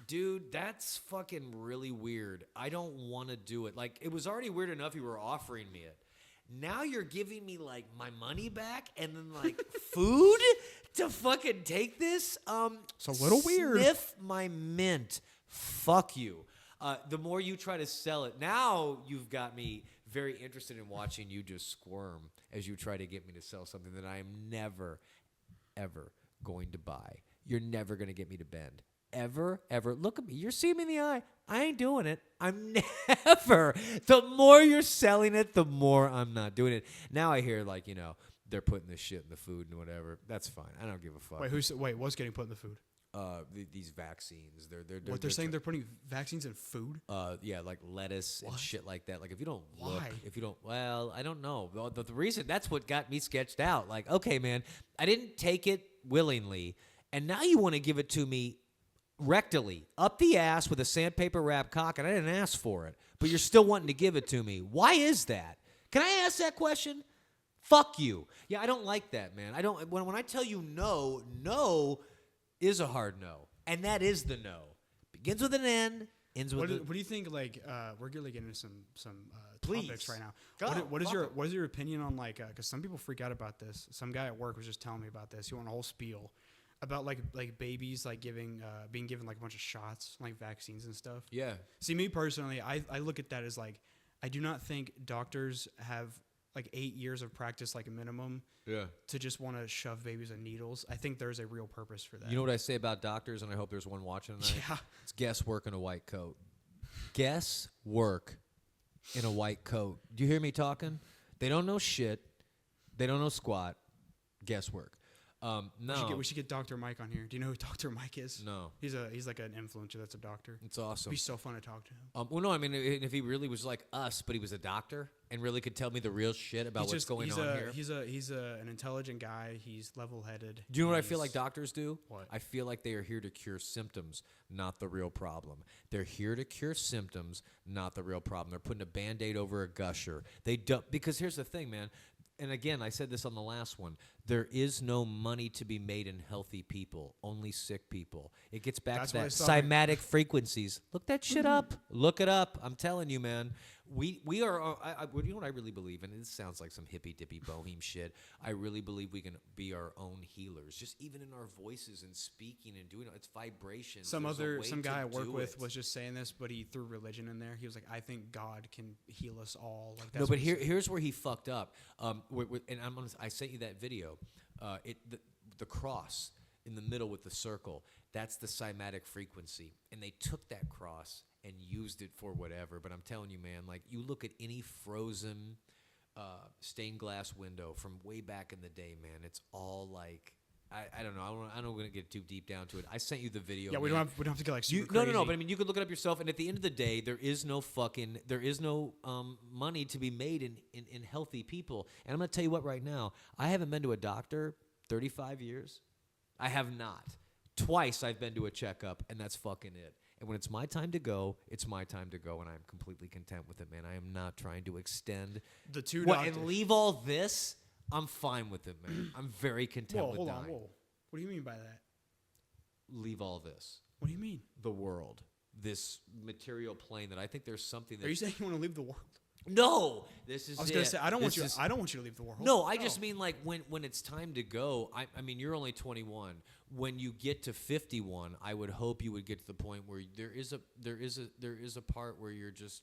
Dude, that's fucking really weird. I don't want to do it. Like it was already weird enough you were offering me it. Now you're giving me like my money back and then like food to fucking take this. It's a little weird. Sniff my mint. Fuck you. The more you try to sell it, now you've got me very interested in watching you just squirm as you try to get me to sell something that I am never, ever going to buy. You're never going to get me to bend. Ever. Look at me. You're seeing me in the eye. I ain't doing it. I'm never. The more you're selling it, the more I'm not doing it. Now I hear like, they're putting this shit in the food and whatever. That's fine. I don't give a fuck. Wait, what's getting put in the food? These vaccines. They're saying they're putting vaccines in food? Yeah, like lettuce and shit like that. Like if you don't Why? I don't know. The reason, that's what got me sketched out. Like, okay, man, I didn't take it willingly, and now you want to give it to me rectally, up the ass with a sandpaper wrap cock, and I didn't ask for it, but you're still wanting to give it to me. Why is that? Can I ask that question? Fuck you. Yeah, I don't like that, man. I don't. When I tell you no is a hard no, and that is the no. Begins with an N, ends with. What do you think? Like, we're really getting into some Please. topics right now. Go. What is your opinion on like? Because some people freak out about this. Some guy at work was just telling me about this. He went a whole spiel about like babies like being given like a bunch of shots, like vaccines and stuff. Yeah. See, me personally, I look at that as like, I do not think doctors have like 8 years of practice, like a minimum, to just want to shove babies in needles. I think there's a real purpose for that. You know what I say about doctors, and I hope there's one watching tonight? Yeah. It's guesswork in a white coat. Guesswork in a white coat. Do you hear me talking? They don't know shit. They don't know squat. Guesswork. No. We should get Dr. Mike on here. Do you know who Dr. Mike is? No. He's like an influencer that's a doctor. It's awesome. It'd be so fun to talk to him. Well, no, I mean, if he really was like us, but he was a doctor and really could tell me the real shit about what's going on here. He's an intelligent guy. He's level-headed. Do you know what I feel like doctors do? What? I feel like they are here to cure symptoms, not the real problem. They're here to cure symptoms, not the real problem. They're putting a Band-Aid over a gusher. Because here's the thing, man. And again, I said this on the last one. There is no money to be made in healthy people, only sick people. It gets back to that cymatic frequencies. Look that shit up. Look it up. I'm telling you, man. We are, you know what I really believe in? And this sounds like some hippy-dippy bohem shit. I really believe we can be our own healers, just even in our voices and speaking and doing it. It's vibration. Some guy I work with was just saying this, but he threw religion in there. He was like, I think God can heal us all. Like, that's here's where he fucked up. And I sent you that video. The cross in the middle with the circle, that's the cymatic frequency. And they took that cross and used it for whatever. But I'm telling you, man, like you look at any frozen stained glass window from way back in the day, man, it's all like, I don't know. I don't want to get too deep down to it. I sent you the video. Yeah, we don't have to get like super No. crazy. But I mean, you could look it up yourself. And at the end of the day, there is no money to be made in healthy people. And I'm going to tell you what right now. I haven't been to a doctor 35 years. I have not. Twice I've been to a checkup, and that's fucking it. And when it's my time to go, it's my time to go, and I'm completely content with it, man. I am not trying to extend the two doctors. And leave all this. I'm fine with it, man. I'm very content with dying. Whoa. What do you mean by that? Leave all this. What do you mean? The world. This material plane that I think there's something that... Are you saying you want to leave the world? No, this is. I was gonna say I don't want you to leave the world. No, I just mean like when it's time to go. I mean, you're only 21. When you get to 51, I would hope you would get to the point where there is a part where you're just.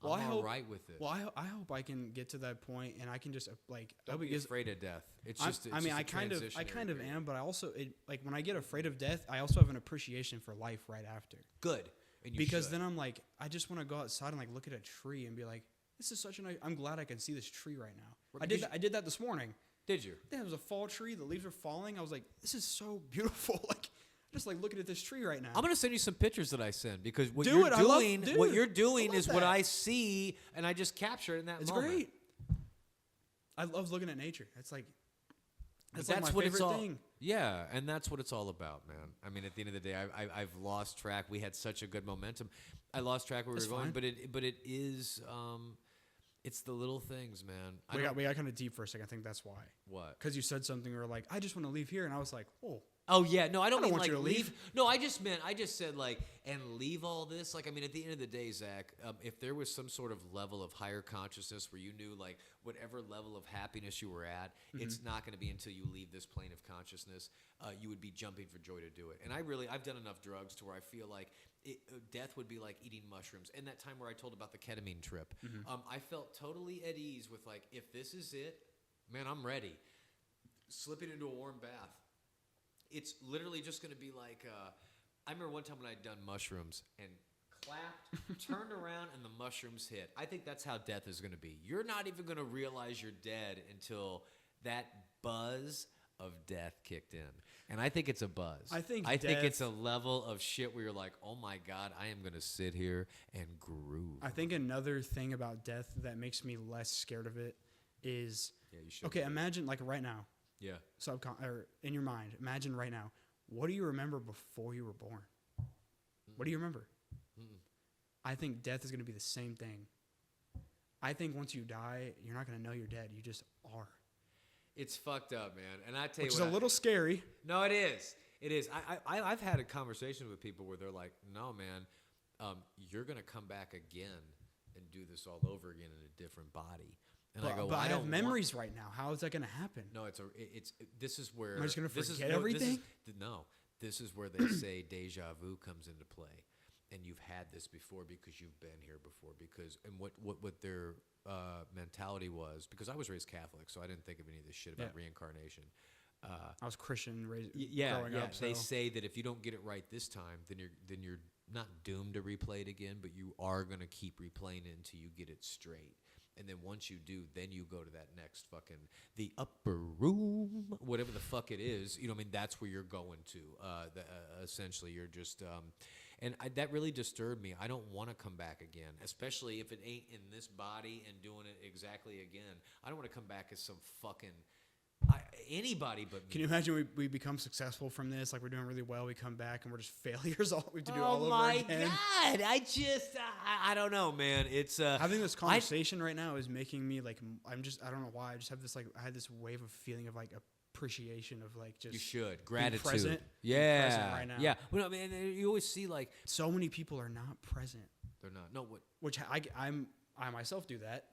Well, I'm all right with it. Well, I hope I can get to that point and I can just like. Don't be afraid of death. I kind of am, but I also like when I get afraid of death, I also have an appreciation for life right after. Good. Because then I'm like, I just want to go outside and like look at a tree and be like, this is such a nice. I'm glad I can see this tree right now. I did that this morning. Did you? Yeah, it was a fall tree. The leaves are falling. I was like, this is so beautiful. Like, just like looking at this tree right now. I'm gonna send you some pictures that I send because what you're doing is what I see, and I just capture it in that moment. It's great. I love looking at nature. It's like. That's like my what favorite it's all. thing. Yeah, and that's what it's all about, man. I mean, at the end of the day, I've lost track. We had such a good momentum. I lost track where we were going, but it is it's the little things, man. We got kind of deep for a second. I think that's why. What? Because you said something, or like, I just want to leave here, and I was like, oh. Oh yeah, no, I don't mean want like you to leave. No, I just said like, and leave all this. Like, I mean, at the end of the day, Zach, if there was some sort of level of higher consciousness where you knew like whatever level of happiness you were at, it's not going to be until you leave this plane of consciousness, you would be jumping for joy to do it. And I've done enough drugs to where I feel like death would be like eating mushrooms. And that time where I told about the ketamine trip, I felt totally at ease with like, if this is it, man, I'm ready. Slipping into a warm bath. It's literally just going to be like, I remember one time when I'd done mushrooms and clapped, turned around, and the mushrooms hit. I think that's how death is going to be. You're not even going to realize you're dead until that buzz of death kicked in. And I think it's a buzz. I think it's a level of shit where you're like, oh my God, I am going to sit here and groove. I think another thing about death that makes me less scared of it is, okay, imagine like right now. Yeah. Or in your mind, imagine right now. What do you remember before you were born? What do you remember? I think death is going to be the same thing. I think once you die, you're not going to know you're dead. You just are. It's fucked up, man. And I tell you Which what, is a little scary. No, it is. It is. I've had a conversation with people where they're like, no, man, you're going to come back again and do this all over again in a different body. And I go, but I have memories right now. How is that going to happen? No, this is where... Am I just going to forget everything? This is where they say deja vu comes into play. And you've had this before because you've been here before. And what their mentality was, because I was raised Catholic, so I didn't think of any of this shit about reincarnation. I was Christian growing up. So. They say that if you don't get it right this time, then you're not doomed to replay it again, but you are going to keep replaying it until you get it straight. And then once you do, then you go to that next fucking, the upper room, whatever the fuck it is. You know what I mean? That's where you're going to. Essentially, you're just, that really disturbed me. I don't want to come back again, especially if it ain't in this body and doing it exactly again. I don't want to come back as some fucking, anybody but me. Can you imagine we become successful from this? Like we're doing really well. We come back and we're just failures. We have to do it all over again. Oh my God. I don't know, man. It's having this conversation right now is making me like, I don't know why. I just have this like, I had this wave of feeling of like appreciation of like just. You should. Gratitude. Present, yeah. present right now. Yeah. Well, I mean, you always see like. So many people are not present. They're not. No, what? Which I myself do that.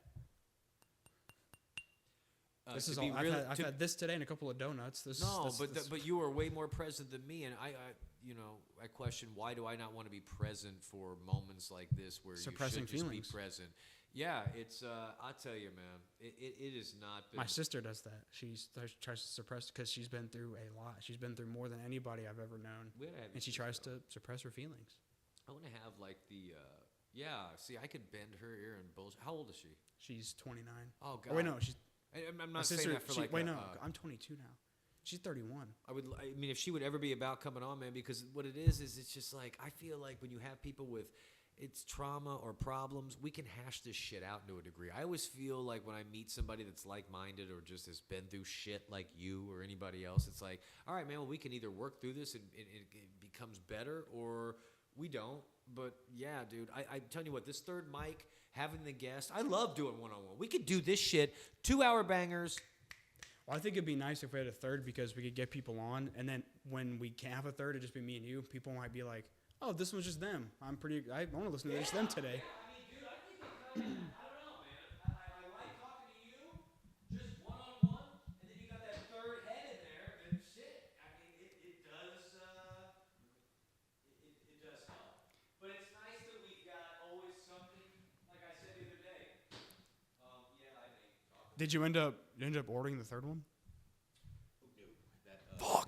I've had this today and a couple of donuts. But you are way more present than me, and I question why do I not want to be present for moments like this where suppressing you should just feelings. be present. Yeah, it's I'll tell you, man, it is not. My sister does that. She tries to suppress because she's been through a lot. She's been through more than anybody I've ever known, and she tries to suppress her feelings. I want to have like the. See, I could bend her ear and bullshit. How old is she? She's 29. Oh God. Oh, wait, no, she's. I'm not saying that for I'm 22 now. She's 31. I mean, if she would ever be about coming on, man, because what it is it's just like, I feel like when you have people with it's trauma or problems, we can hash this shit out to a degree. I always feel like when I meet somebody that's like-minded or just has been through shit like you or anybody else, it's like, all right, man, well, we can either work through this and it becomes better or we don't. But yeah, dude, I'm telling you what, this third mic, having the guest, I love doing one-on-one. We could do this shit, 2-hour bangers. Well, I think it'd be nice if we had a third because we could get people on, and then when we can't have a third, it'd just be me and you. People might be like, oh, this one's just them. I want to listen to just them today. Yeah, I mean, dude, I think it kind of, I don't know, man. I like talking to you, just one-on-one, and then you got that third head in there, and shit. I mean, it does help. But it's nice that we've got always something, like I said the other day. I may talk. Did you end up ordering the third one?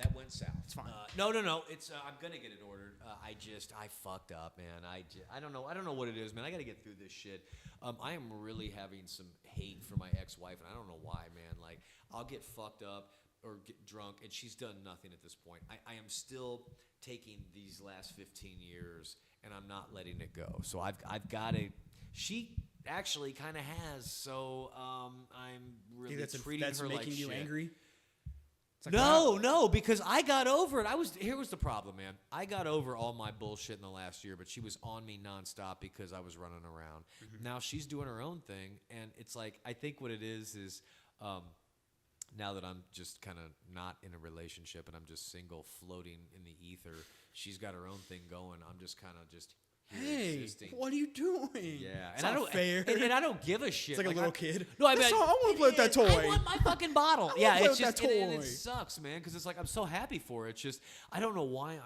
That went south. It's fine. No. It's I'm gonna get it ordered. I fucked up, man. I don't know what it is, man. I gotta get through this shit. I am really having some hate for my ex-wife, and I don't know why, man. Like, I'll get fucked up or get drunk, and she's done nothing at this point. I am still taking these last 15 years, and I'm not letting it go. So I've got to. She actually kind of has. So I'm really treating her like shit. That's making you angry. Like, no, because I got over it. Here was the problem, man. I got over all my bullshit in the last year, but she was on me nonstop because I was running around. Mm-hmm. Now she's doing her own thing, and it's like, I think what it is now that I'm just kind of not in a relationship and I'm just single, floating in the ether, she's got her own thing going. I'm just kind of just Hey, existing. what are you doing? Yeah, It's and I not don't fair. And I don't give a shit. It's like a little kid. No, I mean, I want to play with that toy. I want my fucking bottle. I Yeah, wanna play it's with just that and it toy. sucks, man, because it's like I'm so happy for it. It's just I don't know why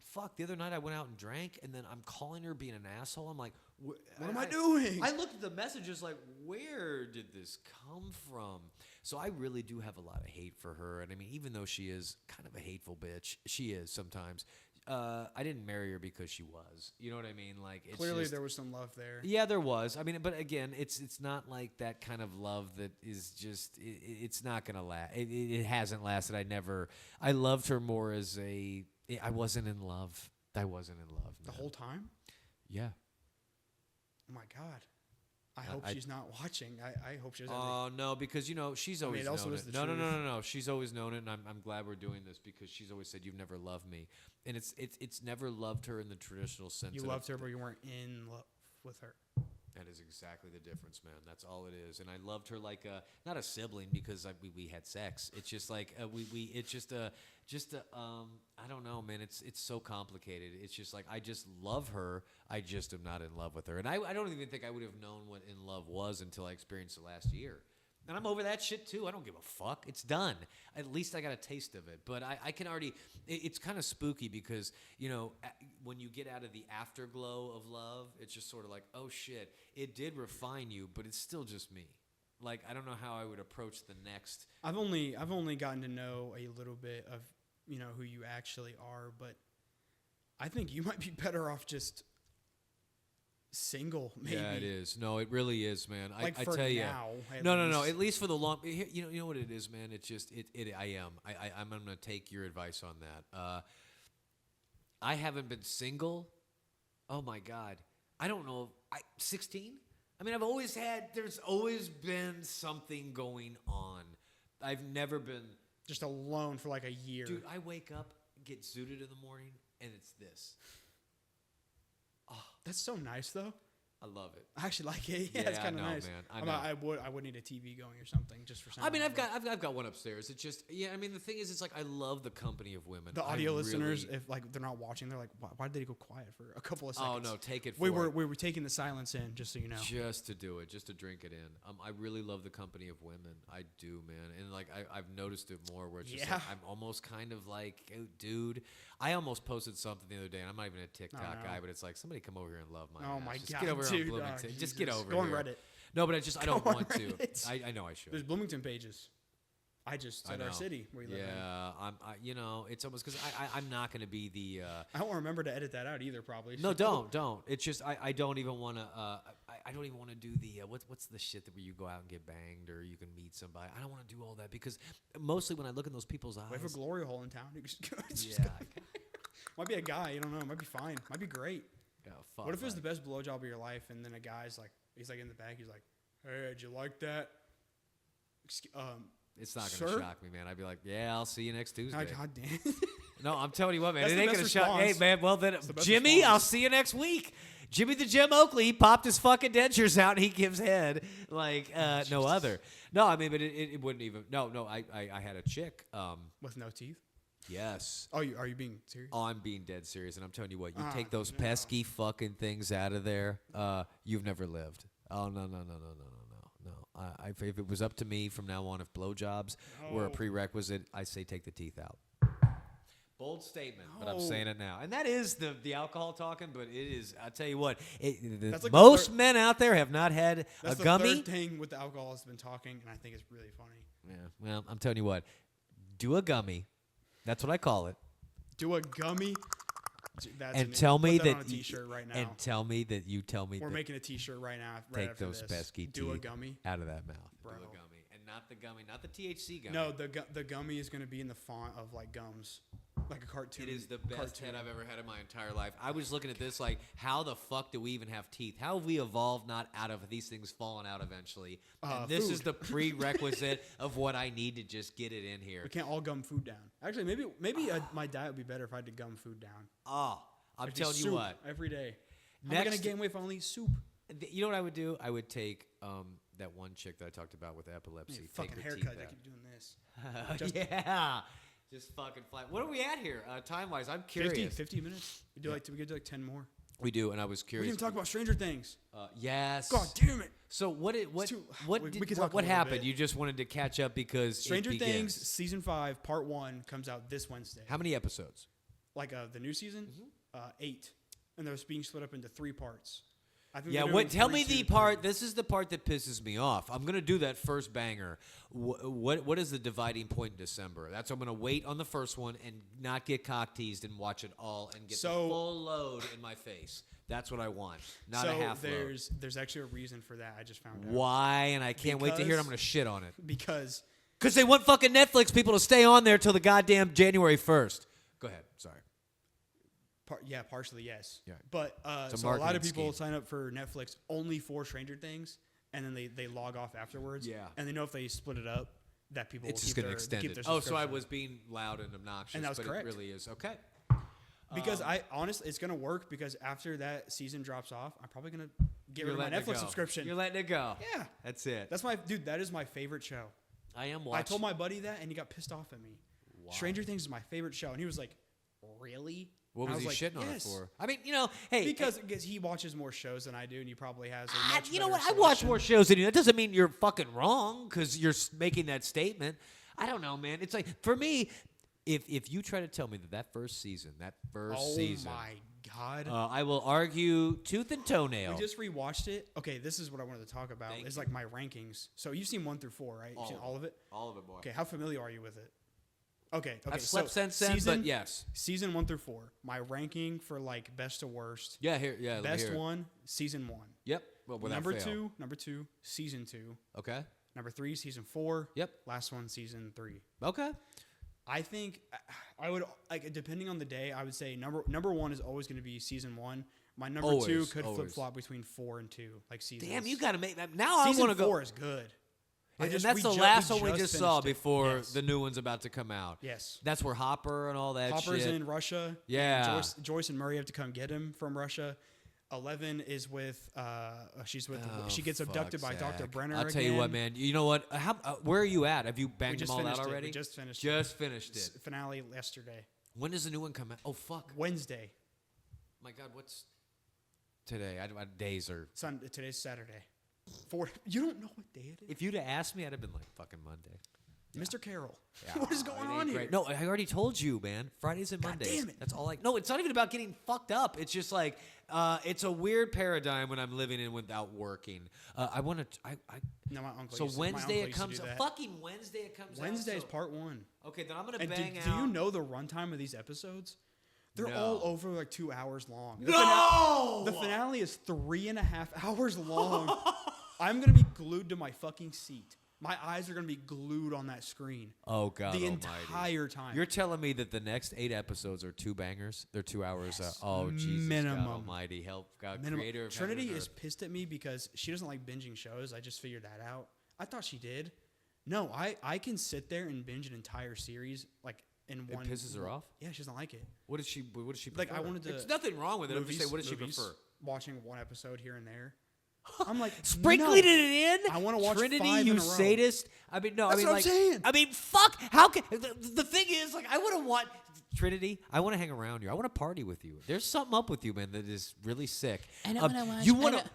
fuck. The other night I went out and drank, and then I'm calling her being an asshole. I'm like, What am I doing? I looked at the messages like, where did this come from? So I really do have a lot of hate for her, and I mean, even though she is kind of a hateful bitch, she is sometimes. I didn't marry her because she was. You know what I mean? Like, it's Clearly, just, there was some love there. yeah, there was. I mean, but again, it's not like that kind of love that is just. It's not gonna last. It hasn't lasted. I loved her more as a. I wasn't in love. I wasn't in love. The whole time? Yeah. Oh my God. I hope she's not watching. I hope she doesn't. Oh no, because she's always it also known is it. the truth. No. She's always known it, and I'm glad we're doing this because she's always said you've never loved me, and it's never loved her in the traditional sense. You loved her, but you weren't in love with her. That is exactly the difference, man. That's all it is. And I loved her like not a sibling because we had sex. It's just like I don't know, man. It's so complicated. It's just like I just love her. I just am not in love with her. And I don't even think I would have known what in love was until I experienced it last year. And I'm over that shit too. I don't give a fuck. It's done. At least I got a taste of it. But I can already. It's kind of spooky because when you get out of the afterglow of love, it's just sort of like, oh shit, it did refine you, but it's still just me. Like I don't know how I would approach the next. I've only gotten to know a little bit of who you actually are, but I think you might be better off just single. Maybe. Yeah, it is. No, it really is, man. Like I for tell you. now, No. At least for the long. You know what it is, man. It's just it. I am. I'm gonna take your advice on that. I haven't been single. Oh my God. I don't know. 16. I mean, there's always been something going on. I've never been just alone for like a year. Dude, I wake up, get zooted in the morning, and it's this. Oh, that's so nice, though. I love it. I actually like it. Yeah, it's kind of nice. Man. I would need a TV going or something just for. I mean, I've got one upstairs. It's just I mean, the thing is, it's like I love the company of women. The audio listeners, if like they're not watching, they're like, why did they go quiet for a couple of seconds? Oh no, take it. We were taking the silence in, just so you know. Just to do it, just to drink it in. I really love the company of women. I do, man. And like I've noticed it more where it's just like, I'm almost kind of like, oh, dude. I almost posted something the other day, and I'm not even a TikTok guy, but it's like somebody come over here and love my. Oh ass. my just God, get over dude, on Bloomington. Just get over Go on here. Reddit. No, but I don't want to. Reddit. I know I should. There's Bloomington pages. I just said our city where you live in. It's almost because I'm not going to be the. I won't remember to edit that out either, probably. No, don't. It's just I don't even want to. I don't even want to do the what's the shit that where you go out and get banged or you can meet somebody. I don't want to do all that because mostly when I look in those people's eyes. We have a glory hole in town. Yeah. Might be a guy. You don't know. Might be fine. Might be great. Yeah, fuck. What if it was the best blowjob of your life, and then a guy's like, he's like in the back, he's like, "Hey, did you like that?" It's not gonna shock me, man. I'd be like, "Yeah, I'll see you next Tuesday." Oh, God damn. No, I'm telling you what, man. That's It the ain't best gonna shock. Hey, response. man. Well, then, the best Jimmy, response. I'll see you next week. Jimmy the Jim Oakley, he popped his fucking dentures out and he gives head like no other. No, I mean, but it wouldn't even. No. I had a chick. With no teeth. Yes. Oh, are you being serious? Oh, I'm being dead serious, and I'm telling you what. You take those no. pesky fucking things out of there. You've never lived. Oh no. If it was up to me from now on, if blowjobs were a prerequisite, I say take the teeth out. Bold statement, but I'm saying it now. And that is the alcohol talking, but it is, I'll tell you what, Like most men out there have not had That's a gummy. the third thing with the alcohol has been talking, and I think it's really funny. Yeah, well, I'm telling you what, do a gummy. That's what I call it. Do a gummy. And tell me put that on a t-shirt right now. And tell me that you tell me We're that making a t-shirt right now. take those pesky teeth Do a gummy out of that mouth. Bro. Do a gummy. And not the gummy, not the THC gummy. No, the gummy is going to be in the font of like gums. Like a cartoon. It is the best head I've ever had in my entire life. I was looking at this like, how the fuck do we even have teeth? How have we evolved not out of these things falling out eventually? And this is the prerequisite of what I need to just get it in here. We can't all gum food down. Actually, maybe my diet would be better if I had to gum food down. Oh, I'm telling you soup what. every day. How am I going to gain weight if I only eat soup? You know what I would do? I would take that one chick that I talked about with epilepsy. Fucking take her haircut. teeth They out. keep doing this. Yeah. Just fucking fly. What are we at here? Time-wise, I'm curious. 50 minutes. We could do like 10 more. We do, and I was We curious. didn't even talk about Stranger Things. Yes. God damn it. So what we could talk a what little happened? bit. You just wanted to catch up because Stranger it Things begins. season 5 part 1 comes out this Wednesday. How many episodes? Like the new season? 8. And they're being split up into 3 parts. I think Yeah, they're doing tell 3, me 2, the 3. part. This is the part that pisses me off. I'm gonna do that first banger. What is the dividing point in December? That's I'm gonna wait on the first one and not get cock teased and watch it all and get the full load in my face. That's what I want, not a half load. There's actually a reason for that. I just found out. Why? And I can't wait to hear it. I'm gonna shit on it Because they want fucking Netflix people to stay on there till the goddamn January 1st. Go ahead. Sorry. Partially yes. Yeah. But It's a so a lot marketing of people scheme. sign up for Netflix only for Stranger Things, and then they log off afterwards. Yeah. And they know if they split it up, that people It's will just keep gonna their, extend keep it. their Oh, so I subscription. was being loud and obnoxious, And that was but correct. it really is okay. Because I honestly, it's gonna work because after that season drops off, I'm probably gonna get rid of my letting it Netflix go. subscription. You're letting it go. Yeah. That's it. That is my favorite show. I am watching. I told my buddy that, and he got pissed off at me. Wow. Stranger Things is my favorite show, and he was like, "Really?" What And was I he like, shitting on it "Yes." for? I mean, hey. Because he watches more shows than I do, and he probably has. You know what? I watch more shows than you. That doesn't mean you're fucking wrong because you're making that statement. I don't know, man. It's like, for me, if you try to tell me that first season, Oh my god! I will argue tooth and toenail. We just rewatched it. Okay, this is what I wanted to talk about. Thank It's you. like my rankings. So you've seen 1 through 4, right? You've seen all of it. All of it, boy. Okay, how familiar are you with it? Okay. I've slept since then, but yes. Season 1 through 4. My ranking for like best to worst. Yeah, here. Yeah, let me Best hear it. one, season 1. Yep. Well, without Number fail. two, season 2. Okay. Number 3, season 4. Yep. Last one, season 3. Okay. I think I would like depending on the day. I would say number 1 is always going to be season 1. My number 2 Always, could always. flip flop between 4 and 2, like seasons. Damn, you got to make that. Now I Season want to go. 4 is good. And that's the last one we just saw finished it. before Yes. the new one's about to come out. Yes. That's where Hopper and all that Hopper's shit. in Russia. Yeah. And Joyce and Murray have to come get him from Russia. 11 is with she gets abducted by Dr. Brenner. I'll tell you what, man. You know what? Where are you at? Have you We banged them just all out finished it. already? We just finished Just finished it. Finale yesterday. When does the new one come out? Oh fuck! Wednesday. My God, what's today? Days are. Today's Saturday. You don't know what day it is? If you'd have asked me, I'd have been like fucking Monday. Mr. Carroll. Yeah, What is going on here? No, I already told you, man. Fridays and God Mondays. damn it. That's all. No, it's not even about getting fucked up. It's just like it's a weird paradigm when I'm living in without working. I want to. No, my uncle. So used to- my Wednesday uncle it used to comes. do that. Fucking Wednesday it comes. Wednesday is out, so- part 1. Okay, then I'm gonna And bang do out. you know the runtime of these episodes? They're No. all over like 2 hours long. No! The finale is 3.5 hours long. I'm gonna be glued to my fucking seat. My eyes are gonna be glued on that screen Oh God! the almighty. entire time. You're telling me that the next 8 episodes are 2 bangers? They're 2 hours. Yes. Oh Jesus! Minimum. God Almighty, help God, Minimum. Creator of Trinity heaven and is earth. pissed at me because she doesn't like binging shows. I just figured that out. I thought she did. No, I can sit there and binge an entire series like in one. It pisses her off. Yeah, she doesn't like it. What does she? What does she? Like, Prefer? I wanted to- It's nothing wrong with it. I'm just saying, what does she movies, prefer? Watching one episode here and there. I'm like Sprinkling no. it in. I wanna watch Trinity, 5 you in a row. sadist. I mean, no. That's I mean, what I'm like, saying. I mean, fuck. How can the thing is, like, I want to watch Trinity. I want to hang around you. I want to party with you. There's something up with you, man, that is really sick. I don't want to watch. You want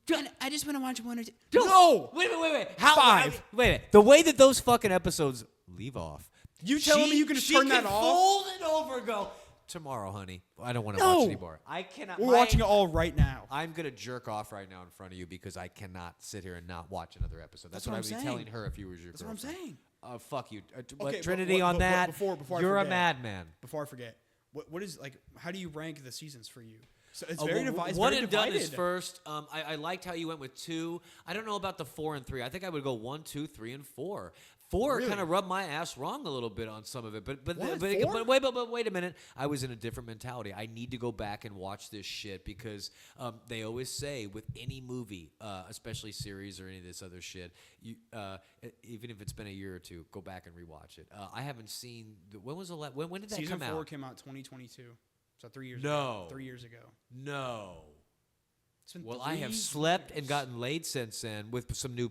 to? I just want to watch 1 or 2. No! Wait. How? 5. Wait. The way that those fucking episodes leave off. You telling me you can just turn that off? Fold it over. And go tomorrow, honey. I don't want to No. watch anymore. I cannot. We're watching it all right now. I'm gonna jerk off right now in front of you because I cannot sit here and not watch another episode. That's, That's what what I'm I'd be saying. telling her if you was your That's what I'm girlfriend. saying. Fuck you. Okay, Trinity but on that. before I you're a forget. madman. Before I forget, what is like? How do you rank the seasons for you? So it's Oh, very well, divided. one and done is first. I liked how you went with 2. I don't know about the 4 and 3. I think I would go 1, 2, 3, and 4. 4 Really? kind of rubbed my ass wrong a little bit on some of it, but What? wait a minute. I was in a different mentality. I need to go back and watch this shit because they always say with any movie, especially series or any of this other shit, you even if it's been a year or 2, go back and rewatch it. I haven't seen. When was the when did that Season come 4 out? came out 2022, so 3 years. No. ago. 3 years ago. No. It's been Well, 3 I have slept and years. gotten laid since then with some new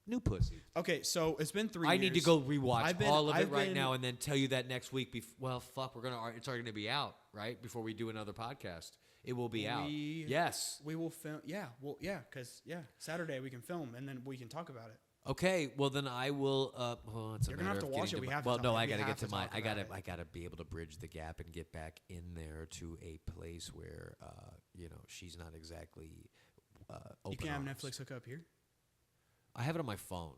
new pussy. Okay, so it's been 3 years. I need to go rewatch all of it I've right been- now and then tell you that next week. Well, fuck, it's already gonna be out right before we do another podcast. It will be out. Yes. We will film. Yeah. Well, yeah, because Saturday we can film and then we can talk about it. Okay, well then I will. Well, it's You're a gonna matter have to of watch getting it. to We my- have to well, talk- no, we I gotta have get to to my. talk I about it. gotta be able to bridge the gap and get back in there to a place where, she's not exactly open. You can have arms. Netflix hook up here. I have it on my phone.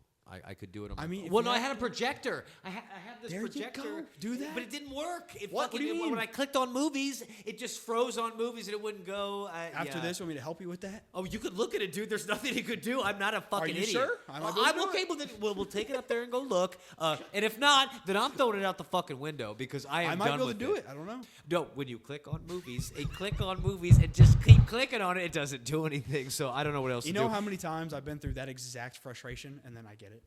I could do it on my I mean, phone. if Well, you no, I have- had a projector. I have this There you projector. go. Do that. But it didn't work. What do you mean? When I clicked on movies, it just froze on movies and it wouldn't go. After this, you want me to help you with that? Oh, you could look at it, dude. There's nothing you could do. I'm not a fucking you idiot. sure? I might be able to I'm do okay it. with it. We'll take it up there and go look. And if not, then I'm throwing it out the fucking window because I am I might done be able with to do it. I don't know. No, when you click on movies and just keep clicking on it, it doesn't do anything. So I don't know what else You to know do. how many times I've been through that exact frustration and then I get it.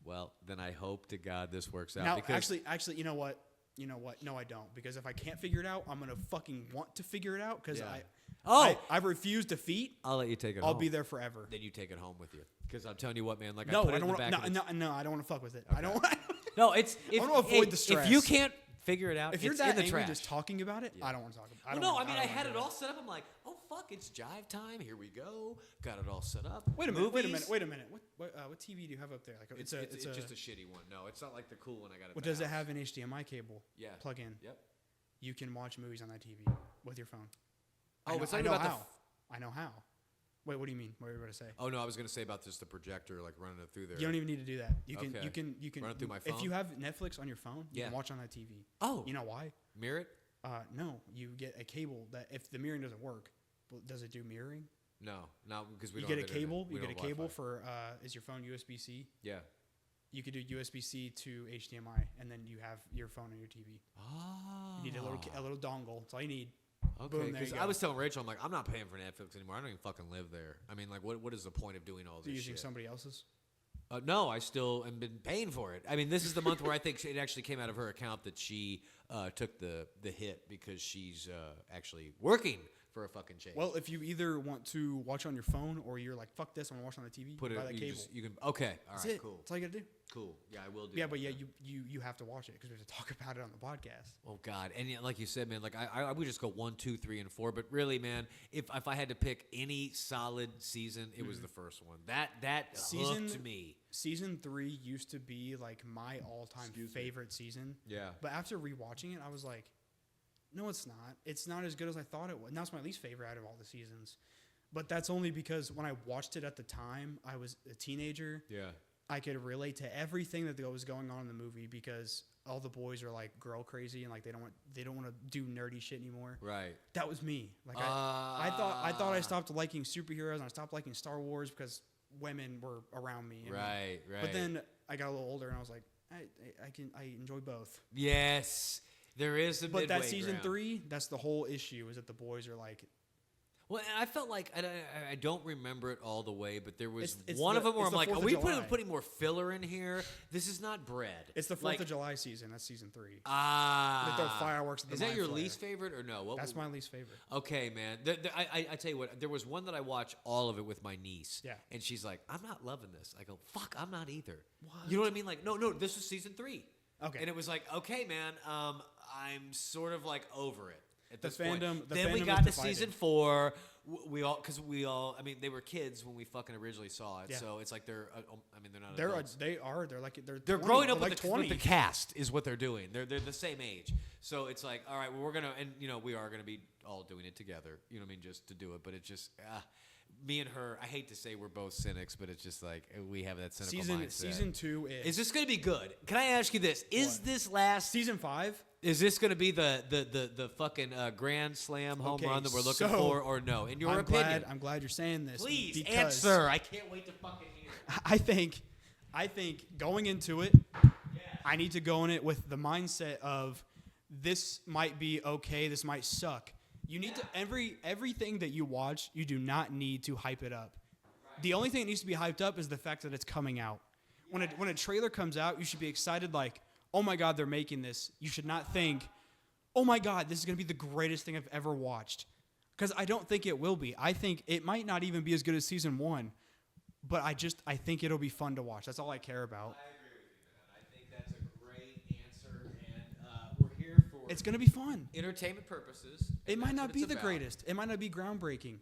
Well, then I hope to God this works out. Now, because actually, you know what? No, I don't. Because if I can't figure it out, I'm gonna fucking want to figure it out. Because Yeah. I refuse defeat. I'll let you take it I'll home. be there forever. Then you take it home with you. Because I'm telling you what, man. Like No, I put it I in don't the want. back of the No, I don't want to fuck with it. I don't. No, it's if, wanna avoid the If stress. you can't figure it out, If you're it's that in the angry trash. just talking about it, I don't want to talk about it. Well, no, I mean I had it all set up. I'm like, oh fuck, it's jive time. Here we go. Got it all set up. Wait a minute. Movies. Wait a minute. What TV do you have up there? Like It's just a shitty one. No, it's not like the cool one I got. At What the does it house. have an HDMI cable? Yeah. Plug in. Yep. You can watch movies on that TV with your phone. Oh, it's I not know about the. how. I know how. Wait, what do you mean? What are you going to say? Oh no, I was gonna say about just the projector, like running it through there. You don't even need to do that. You can. Okay. You can Run it through my If phone? you have Netflix on your phone, you Yeah. can watch on that TV. Oh. You know why? Mirror it? No, you get a cable that if the mirroring doesn't work, well, does it do mirroring? No, not because we You don't get a have internet. cable. We You get a don't have cable Wi-Fi. for is your phone USB-C? Yeah. You could do USB-C to HDMI, and then you have your phone on your TV. Oh. You need a little dongle. That's all you need. Okay, Boom, there you because go. I was telling Rachel, I'm like, I'm not paying for Netflix anymore. I don't even fucking live there. I mean, like, what is the point of doing all So you're this using shit? somebody else's. No, I still am been paying for it. I mean, this is the month where I think it actually came out of her account that she took the hit because she's actually working for a fucking change. Well, if you either want to watch on your phone or you're like, fuck this, I'm gonna watch on the TV, put it. buy that You, cable. you can. Okay. All That's right. it. Cool. That's all you gotta do. Cool. Yeah, I will do. Yeah, that but yeah, then. you have to watch it because we have to talk about it on the podcast. Oh God, and yeah, like you said, man, like I would just go 1, 2, 3, and 4. But really, man, if I had to pick any solid season, it was the first one. That hooked me. Season 3 used to be like my all-time favorite season. Yeah. But after rewatching it, I was like, no, it's not. It's not as good as I thought it was. And that's my least favorite out of all the seasons. But that's only because when I watched it at the time, I was a teenager. Yeah. I could relate to everything that was going on in the movie because all the boys are like girl crazy and like they don't want to do nerdy shit anymore. Right. That was me. Like I thought I stopped liking superheroes and I stopped liking Star Wars because women were around me. Right. But then I got a little older and I was like, I enjoy both. Yes, there is a. But that midway season ground. 3, that's the whole issue is that the boys are like. Well, and I felt like I don't remember it all the way, but there was It's one the- of them where it's I'm the like, 4th are of we July. putting more filler in here? This is not bread. It's the 4th Like, of July season. That's season 3. Ah. They throw fireworks at the Is that Mind your Flayer. least favorite or no? That's my least favorite. Okay, man. I tell you what, there was one that I watched all of it with my niece. Yeah. And she's like, I'm not loving this. I go, fuck, I'm not either. What? You know what I mean? Like, no, this was season 3. Okay. And it was like, okay, man, I'm sort of like over it. At The this point. fandom- the then we fandom got is to divided. season 4. We all. I mean, they were kids when we fucking originally saw it. Yeah. So it's like they're. I mean, they're not. They're adults. they're 20, growing up they're with, like 20. with the cast is what they're doing. They're the same age. So it's like, all right, well, we're gonna, and we are gonna be all doing it together. You know what I mean? Just to do it, but it's just. Me and her, I hate to say we're both cynics, but it's just like we have that cynical mindset. Season 2 Is this going to be good? Can I ask you this? Is this last season 5? Is this going to be the fucking grand slam home Okay, run that we're looking so for, or no? In your opinion, I'm glad you're saying this. please because answer. I can't wait to fucking hear. I think going into it, I need to go in it with the mindset of this might be okay, this might suck. You need to everything that you watch, you do not need to hype it up. The only thing that needs to be hyped up is the fact that it's coming out. When a trailer comes out, you should be excited like, oh my God, they're making this. You should not think, oh my God, this is going to be the greatest thing I've ever watched. Because I don't think it will be. I think it might not even be as good as season 1. but I think it'll be fun to watch. That's all I care about. I agree with you, man. I think that's a great answer, and we're here for It's gonna be fun. entertainment purposes. It might not be the about. greatest. It might not be groundbreaking.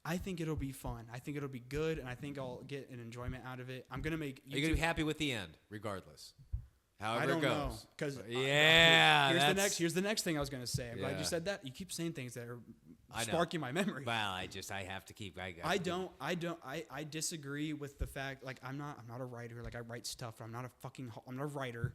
I think it'll be fun. I think it'll be good, and I think I'll get an enjoyment out of it. I'm gonna make. Are you gonna be happy with the end, regardless? However I don't it goes. know because here's the next thing I was gonna say. I'm glad you said that. You keep saying things that are sparking my memory. Well, I have to keep. I disagree with the fact like I'm not a writer. Like I write stuff. I'm not a writer.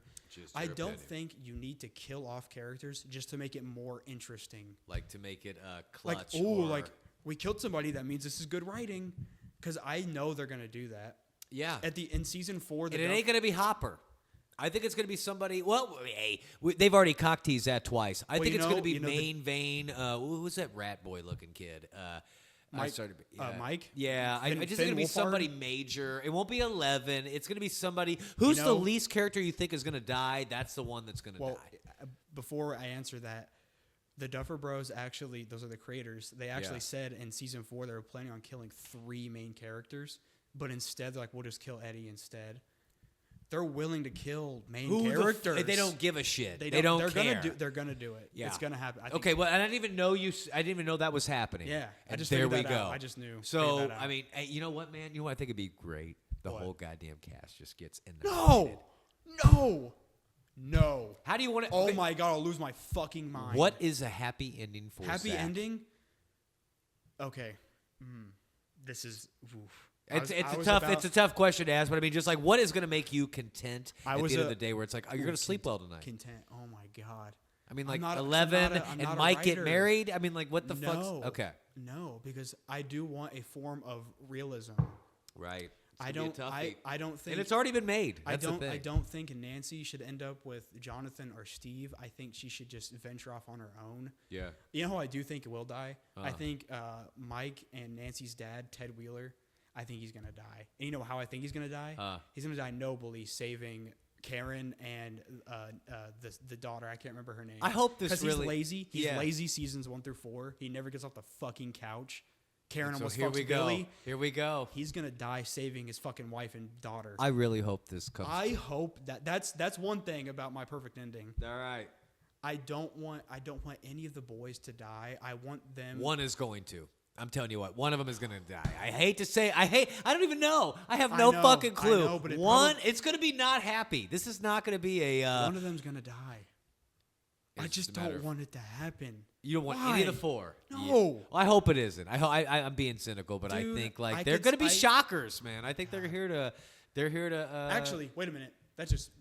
I don't think you need to kill off characters just to make it more interesting. Like to make it clutch. Like we killed somebody. That means this is good writing. Because I know they're gonna do that. Yeah. In season 4, and it ain't gonna be Hopper. I think it's going to be somebody. Well, hey, they've already cock teased that twice. I think it's going to be main vein. Who was that rat boy looking kid? Mike. Mike. Yeah, I just think it's going to be somebody major. It won't be 11. It's going to be somebody who's the least character you think is going to die. That's the one that's going to die. Before I answer that, the Duffer Bros actually, those are the creators. They actually said in season 4 they were planning on killing 3 main characters, but instead they're like, we'll just kill Eddie instead. They're willing to kill main characters. They don't give a shit. They don't care. care. They're gonna do it. Yeah. It's gonna happen. Okay, well, I didn't even know I didn't even know that was happening. Yeah, and there we go. I just knew. So I mean, hey, you know what, man? You know what I think it'd be great. The whole goddamn cast just gets in. No. How do you want it? Oh my god, I'll lose my fucking mind. What is a happy ending for? Happy Zach? ending? Okay. This is. Oof. It's a tough question to ask, but I mean, just like, what is going to make you content at the end of the day, where it's like, oh, you're going to sleep well tonight? Content. Oh my god. I mean, like 11 and Mike get married. I mean, like, what the fuck? Okay. No, because I do want a form of realism. Right. I don't think, and it's already been made. That's the thing. I don't think Nancy should end up with Jonathan or Steve. I think she should just venture off on her own. Yeah. You know who I do think will die? I think Mike and Nancy's dad, Ted Wheeler. I think he's gonna die. And you know how I think he's gonna die? He's gonna die nobly, saving Karen and the daughter. I can't remember her name. I hope this because really. He's lazy. He's lazy. Seasons 1 through 4. He never gets off the fucking couch. Karen almost fucks Billy. Here we go. He's gonna die saving his fucking wife and daughter. I really hope this comes. I hope that's one thing about my perfect ending. All right. I don't want any of the boys to die. I want them. One is going to. I'm telling you what, one of them is going to die. I hate to say, I don't even know. I have no fucking clue. I know, but it's going to be not happy. This is not going to be a. One of them's going to die. I just don't want it to happen. You don't want any of the 4. No. Yeah. Well, I hope it isn't. I'm being cynical, but Dude, I think like they're going to be shockers, man. I think they're here to. Actually, wait a minute. That's just.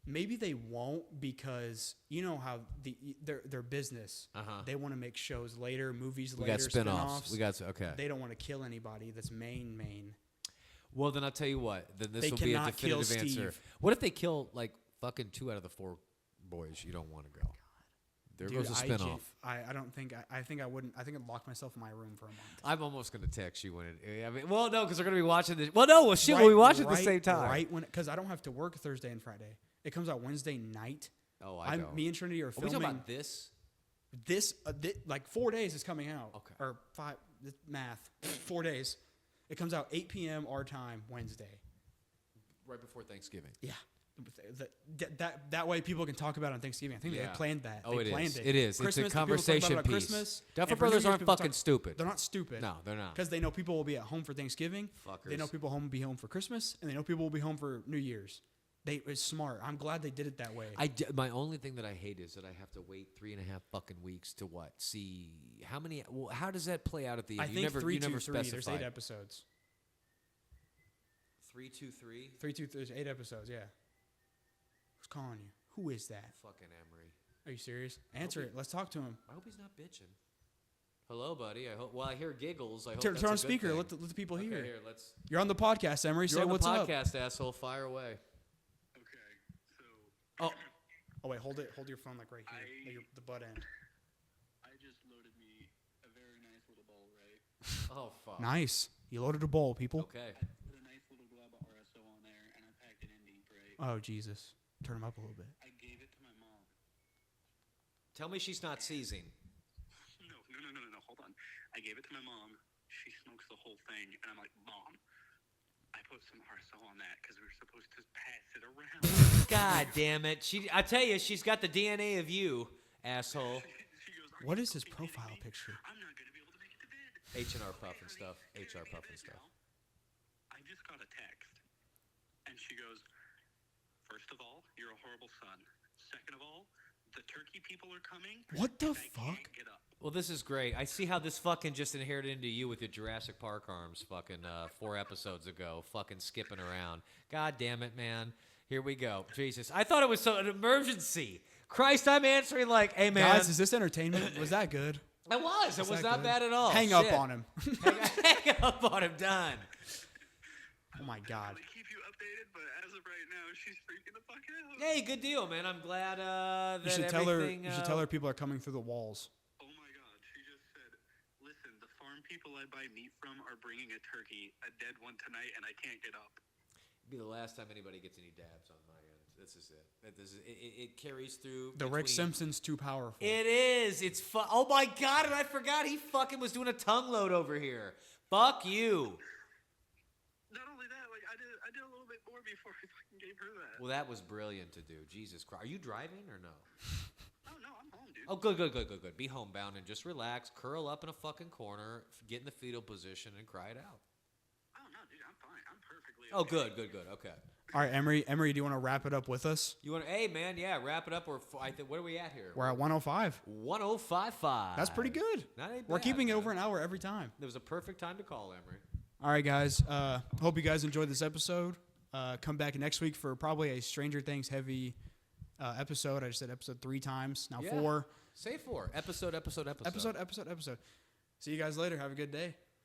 Maybe they won't because you know how their business. They want to make shows later, movies later, spin-offs. Okay. They don't want to kill anybody that's main. Well, then I'll tell you what. Then this will be a definitive answer. What if they kill like fucking 2 out of the 4 boys you don't want to go? There goes a spin-off. I don't think I think I wouldn't. I think I'd lock myself in my room for a month. I'm almost going to text you when it. I mean, well, no, because they're going to be watching this. Well, no, we'll be watching at the same time. Right when, because I don't have to work Thursday and Friday. It comes out Wednesday night. Oh, I know. Me and Trinity are filming. Are we talking about this? This like 4 days is coming out. Okay. Or 5 math. 4 days. It comes out 8 p.m. our time Wednesday. Right before Thanksgiving. Yeah. That way people can talk about it on Thanksgiving. I think they planned that. Oh, they planned it is. Christmas, it's a conversation piece. Christmas, Duffer Brothers aren't fucking stupid. They're not stupid. No, they're not. Because they know people will be at home for Thanksgiving. Fuckers. They know people will be home for Christmas, and they know people will be home for New Year's. It's smart. I'm glad they did it that way. My only thing that I hate is that I have to wait 3.5 fucking weeks to see how many. Well, how does that play out at the end? I think 3, 2, 3. Specified. There's 8 episodes. 3, 2, 3. 3, 2. There's 8 episodes. Yeah. Who's calling you? Who is that? Fucking Emery. Are you serious? Answer it. Let's talk to him. I hope he's not bitching. Hello, buddy. I hope. Well, I hear giggles. I hope turn that's on a speaker. Good Let the people hear. Here, let's. You're on the podcast, Emery. Say what's up. You're on the podcast, asshole. Fire away. Oh, wait, hold it. Hold your phone like right here, the butt end. I just loaded me a very nice little bowl, right? Oh fuck. Nice. You loaded a bowl, people. Okay. I put a nice little glob of RSO on there, and I packed it in deep, right? Oh Jesus. Turn them up a little bit. I gave it to my mom. Tell me she's not seizing. No. Hold on. I gave it to my mom. She smokes the whole thing, and I'm like, Mom, I put some RSO on that because we were supposed to pass it around. God damn it. I tell you, she's got the DNA of you, asshole. She goes, "Are What you is his fucking kidding profile me? picture? I'm not going to be able to make it to bed." H&R Okay, Puff and honey, stuff. can HR we Puff make and it stuff. now? I just got a text. And she goes, "First of all, you're a horrible son. Second of all, the turkey people are coming. What the and I fuck? can't get up." Well, this is great. I see how this fucking just inherited into you with your Jurassic Park arms fucking 4 episodes ago. Fucking skipping around. God damn it, man. Here we go. Jesus. I thought it was an emergency. Christ, I'm answering like, hey, man. Guys, is this entertainment? Was that good? It was. It was that not good? bad at all. Hang up Shit. on him. Hang up on him. Done. Oh my God. I keep you updated, but as of right now, she's freaking the fuck out. Hey, good deal, man. I'm glad that You should tell her. everything... You should tell her people are coming through the walls. Oh my god, she just said, "Listen, the farm people I buy meat from are bringing a turkey, a dead one tonight, and I can't get up." Be the last time anybody gets any dabs on my end. This is it. It carries through. The Rick between- Simpson's too powerful. It is. It's oh my god! And I forgot he fucking was doing a tongue load over here. Fuck you. Not only that, like I did a little bit more before I fucking gave her that. Well, that was brilliant to do. Jesus Christ. Are you driving or no? Oh no, I'm home, dude. Oh, good. Be homebound and just relax. Curl up in a fucking corner. Get in the fetal position and cry it out. Oh no, dude, I'm fine. I'm perfectly. Oh, okay. good. Okay. All right, Emery, do you want to wrap it up with us? You want? Hey, man. Yeah. Wrap it up. Or what are we at here? We're at 105. 1055. That's pretty good. Not a We're bad, keeping it man. over an hour every time. It was a perfect time to call, Emery. All right, guys. Hope you guys enjoyed this episode. Come back next week for probably a Stranger Things heavy episode. I just said episode 3 times. Now Yeah. 4. Say 4. Episode. Episode. See you guys later. Have a good day.